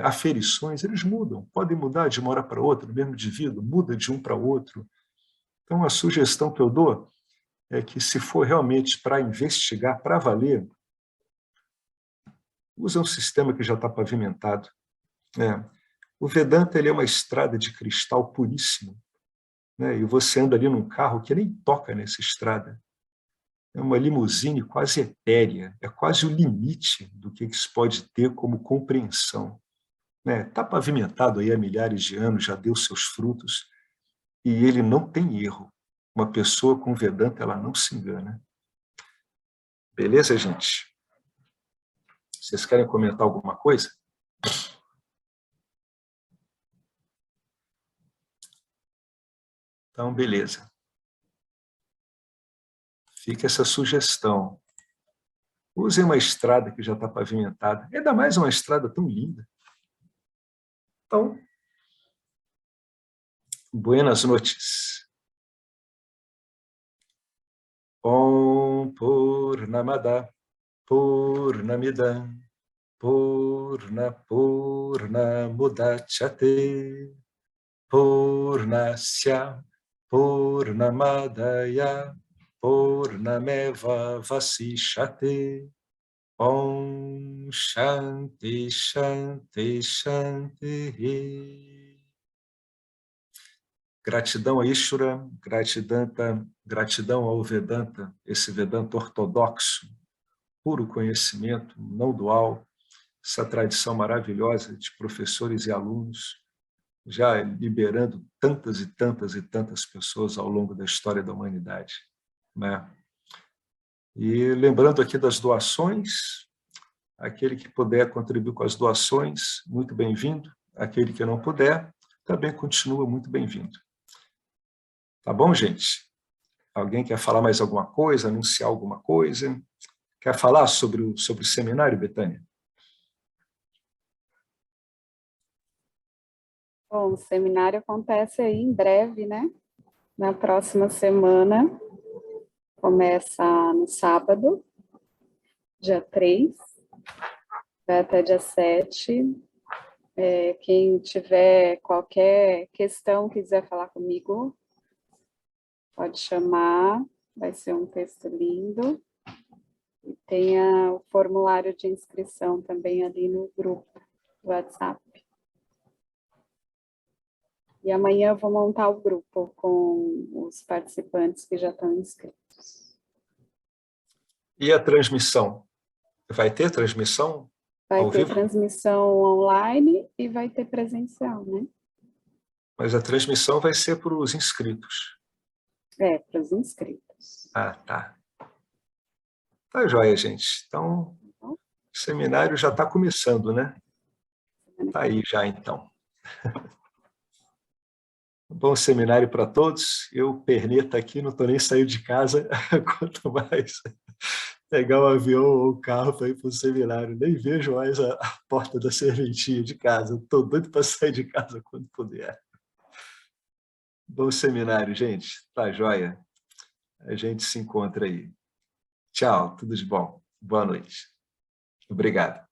aferições, eles mudam. Podem mudar de uma hora para outra, no mesmo indivíduo, muda de um para outro. Então, a sugestão que eu dou é que, se for realmente para investigar, para valer, usa um sistema que já está pavimentado. O Vedanta, ele é uma estrada de cristal puríssimo, né? E você anda ali num carro que nem toca nessa estrada. É uma limusine quase etérea, é quase o limite do que se pode ter como compreensão. Está pavimentado aí há milhares de anos, já deu seus frutos, e ele não tem erro. Uma pessoa com Vedanta, ela não se engana. Beleza, gente? Vocês querem comentar alguma coisa? Então, beleza. Fica essa sugestão. Usem uma estrada que já está pavimentada. Ainda mais uma estrada tão linda. Então, buenas noites. Om Purnamada Purnamidam Purnamudachyate Purnasya Purnamadaya Purnameva Vasishyate. Om Shanti Shanti Shanti. Gratidão a Ishvara, gratidão ao Vedanta, esse Vedanta ortodoxo, puro conhecimento, não dual, essa tradição maravilhosa de professores e alunos, já liberando tantas e tantas e tantas pessoas ao longo da história da humanidade, né? E lembrando aqui das doações, aquele que puder contribuir com as doações, muito bem-vindo. Aquele que não puder, também continua muito bem-vindo. Tá bom, gente? Alguém quer falar mais alguma coisa, anunciar alguma coisa? Quer falar sobre o seminário, Betânia? Bom, o seminário acontece aí em breve, né? Na próxima semana. Começa no sábado, dia 3, vai até dia 7. Quem tiver qualquer questão, quiser falar comigo, pode chamar, vai ser um texto lindo. E tem o formulário de inscrição também ali no grupo do WhatsApp. E amanhã eu vou montar o grupo com os participantes que já estão inscritos. E a transmissão? Vai ter transmissão? Vai ter transmissão online e vai ter presencial, né? Mas a transmissão vai ser para os inscritos. Para os inscritos. Ah, tá. Tá joia, gente. Então, o seminário já está começando, né? Tá aí já, então. Bom seminário para todos. Eu, perneta aqui, não estou nem saindo de casa, quanto mais pegar um avião ou um carro para ir para o seminário. Nem vejo mais a porta da serventia de casa. Estou doido para sair de casa quando puder. Bom seminário, gente. Tá joia. A gente se encontra aí. Tchau, tudo de bom. Boa noite. Obrigado.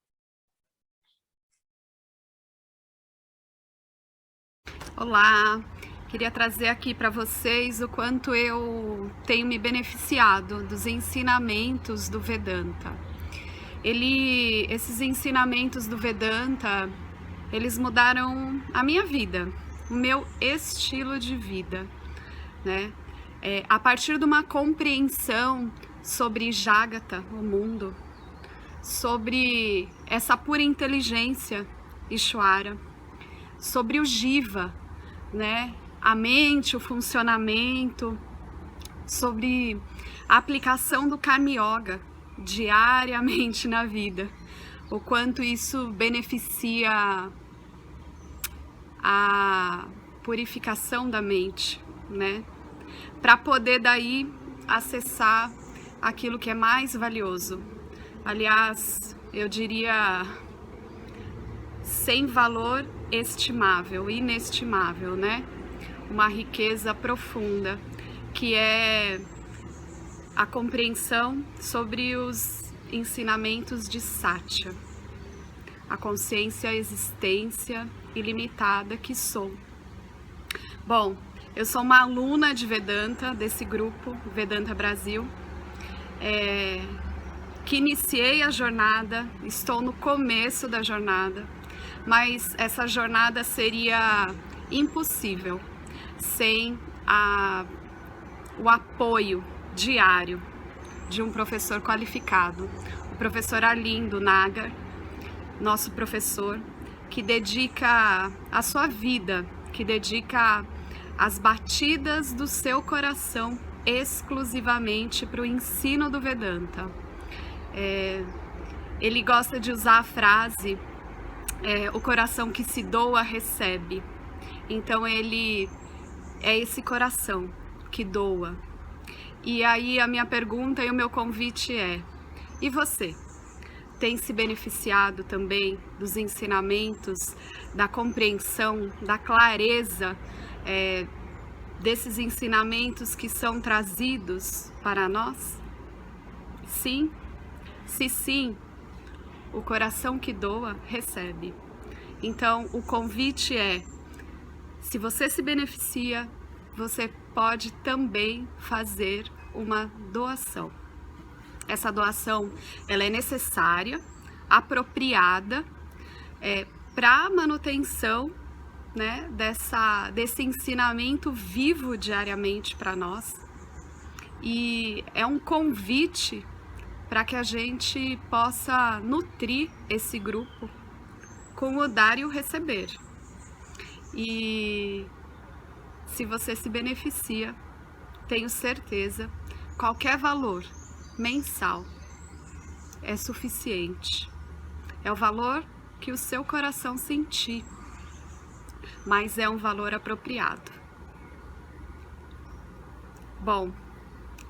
Olá, queria trazer aqui para vocês o quanto eu tenho me beneficiado dos ensinamentos do Vedanta. Esses ensinamentos do Vedanta, eles mudaram a minha vida, o meu estilo de vida, né? A partir de uma compreensão sobre Jagata, o mundo, sobre essa pura inteligência, Ishvara, sobre o Jiva, né? A mente, o funcionamento, sobre a aplicação do Karma Yoga diariamente na vida, o quanto isso beneficia a purificação da mente, né? Para poder daí acessar aquilo que é mais valioso. Aliás, eu diria sem valor estimável, inestimável, né? Uma riqueza profunda, que é a compreensão sobre os ensinamentos de Satya, a consciência, a existência ilimitada que sou. Bom, eu sou uma aluna de Vedanta, desse grupo, Vedanta Brasil, que iniciei a jornada, estou no começo da jornada, mas essa jornada seria impossível sem o apoio diário de um professor qualificado, o professor Arlindo Nagar, nosso professor, que dedica a sua vida, que dedica as batidas do seu coração exclusivamente para o ensino do Vedanta. Ele gosta de usar a frase o coração que se doa recebe. Então ele é esse coração que doa. E aí a minha pergunta e o meu convite é: e você? Tem se beneficiado também dos ensinamentos, da compreensão, da clareza desses ensinamentos que são trazidos para nós? Sim? Se sim, o coração que doa recebe. Então, o convite é: se você se beneficia, você pode também fazer uma doação. Essa doação, ela é necessária, apropriada, para a manutenção, né, desse ensinamento vivo diariamente para nós. E é um convite para que a gente possa nutrir esse grupo com o dar e o receber. E se você se beneficia, tenho certeza, qualquer valor mensal é suficiente. É o valor que o seu coração sentir, mas é um valor apropriado. Bom,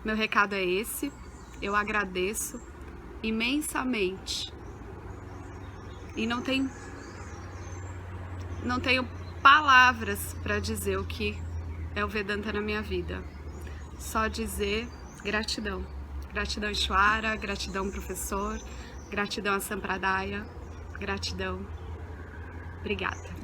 meu recado é esse. Eu agradeço imensamente e não tenho palavras para dizer o que é o Vedanta na minha vida. Só dizer gratidão. Gratidão Ishwara, gratidão professor, gratidão a Sampradaya, gratidão. Obrigada.